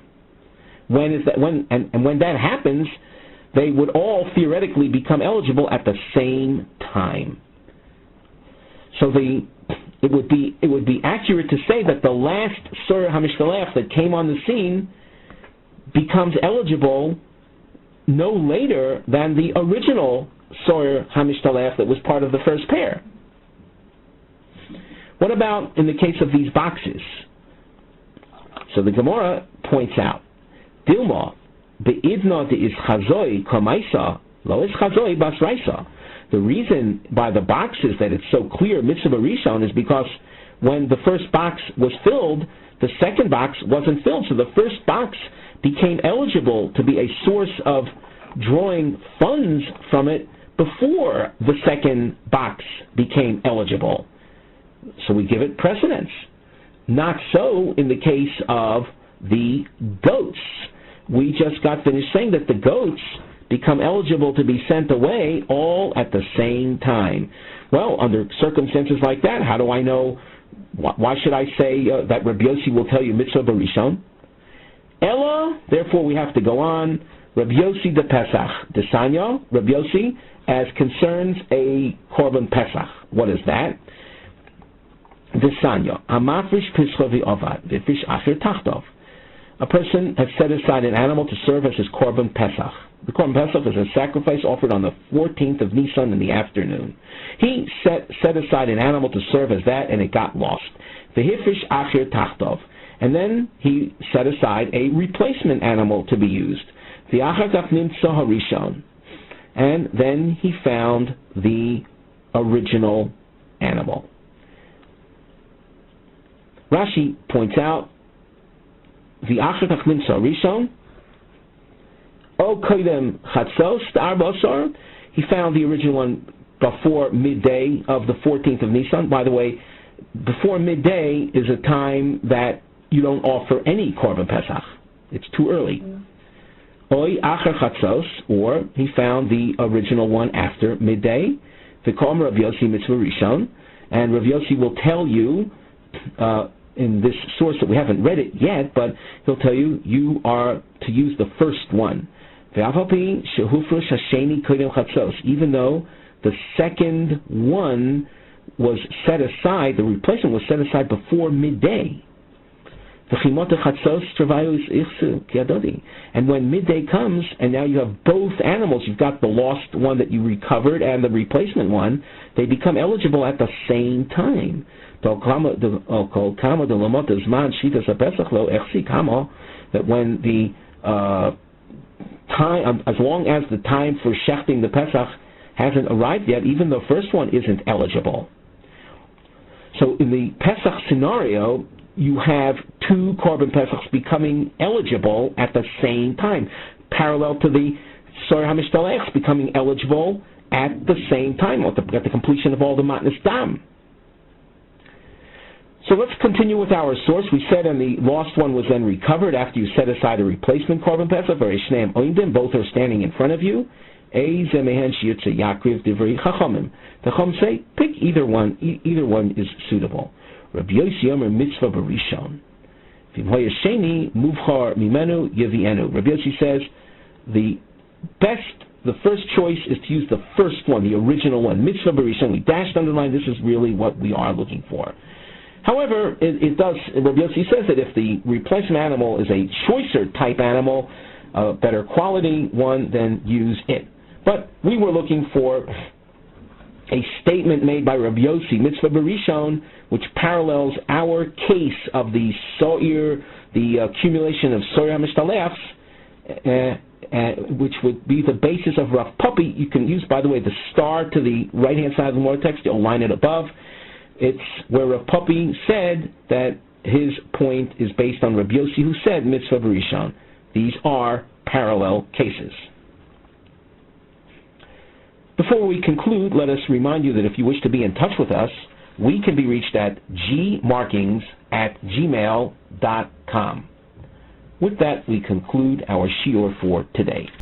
When is that? When that happens, they would all theoretically become eligible at the same time. So it would be accurate to say that the last Soyer HaMishtalech that came on the scene becomes eligible no later than the original Soyer HaMishtalech that was part of the first pair. What about in the case of these boxes? So the Gemara points out, Dilma, be'idna de'is chazoi kamaisa, lo is chazoi basraisa. The reason by the boxes that it's so clear mitzvah rishon is because when the first box was filled, the second box wasn't filled. So the first box became eligible to be a source of drawing funds from it before the second box became eligible. So we give it precedence. Not so in the case of the goats. We just got finished saying that the goats become eligible to be sent away all at the same time. Well, under circumstances like that, how do I know? Why should I say that Rabbi Yossi will tell you mitzvah barishon? Ella, therefore we have to go on. Rabbi Yossi de Pesach, Desanyo, Rabbi Yossi, as concerns a korban Pesach. What is that? Desanyo, Amafrish Pischovi Ovad, Vifish Asher Tachtov. A person has set aside an animal to serve as his korban Pesach. The korban Pesach is a sacrifice offered on the 14th of Nisan in the afternoon. He set aside an animal to serve as that, and it got lost. Vifish Asher Tachtov. And then he set aside a replacement animal to be used. And then he found the original animal. Rashi points out, he found the original one before midday of the 14th of Nisan. By the way, before midday is a time that you don't offer any korban Pesach. It's too early. Oy acher chatzos, or he found the original one after midday. V'kom Rav Yossi mitzvah rishon, and Rav Yossi will tell you in this source that we haven't read it yet, but he'll tell you you are to use the first one. Even though the second one was set aside, the replacement was set aside before midday. And when midday comes, and now you have both animals, you've got the lost one that you recovered and the replacement one, they become eligible at the same time. That when the time, as long as the time for shechting the Pesach hasn't arrived yet, even the first one isn't eligible. So in the Pesach scenario, you have two Korban Pesachs becoming eligible at the same time, parallel to the Soyer HaMishtalech becoming eligible at the same time, at the completion of all the Matnas Dam. So let's continue with our source. We said, and the lost one was then recovered after you set aside a replacement Korban Pesach, both are standing in front of you. The Chacham say, pick either one is suitable. Rabbi Yossi Yomer mitzvah barishon. Rabbi Yossi says the first choice is to use the first one, the original one, mitzvah barishon. We dashed underline, this is really what we are looking for. However, it does, Rabbi Yossi says that if the replacement animal is a choicer type animal, a better quality one, then use it. But we were looking for a statement made by Rabbi Yossi, mitzvah barishon, which parallels our case of the so'ir, the accumulation of so'ir ha'mishtalefs, which would be the basis of Rav Puppy. You can use, by the way, the star to the right-hand side of the Gemara text. You'll line it above. It's where Rav Puppy said that his point is based on Rabbi Yossi, who said mitzvah barishon. These are parallel cases. Before we conclude, let us remind you that if you wish to be in touch with us, we can be reached at gmarkings@gmail.com. With that, we conclude our shiur for today.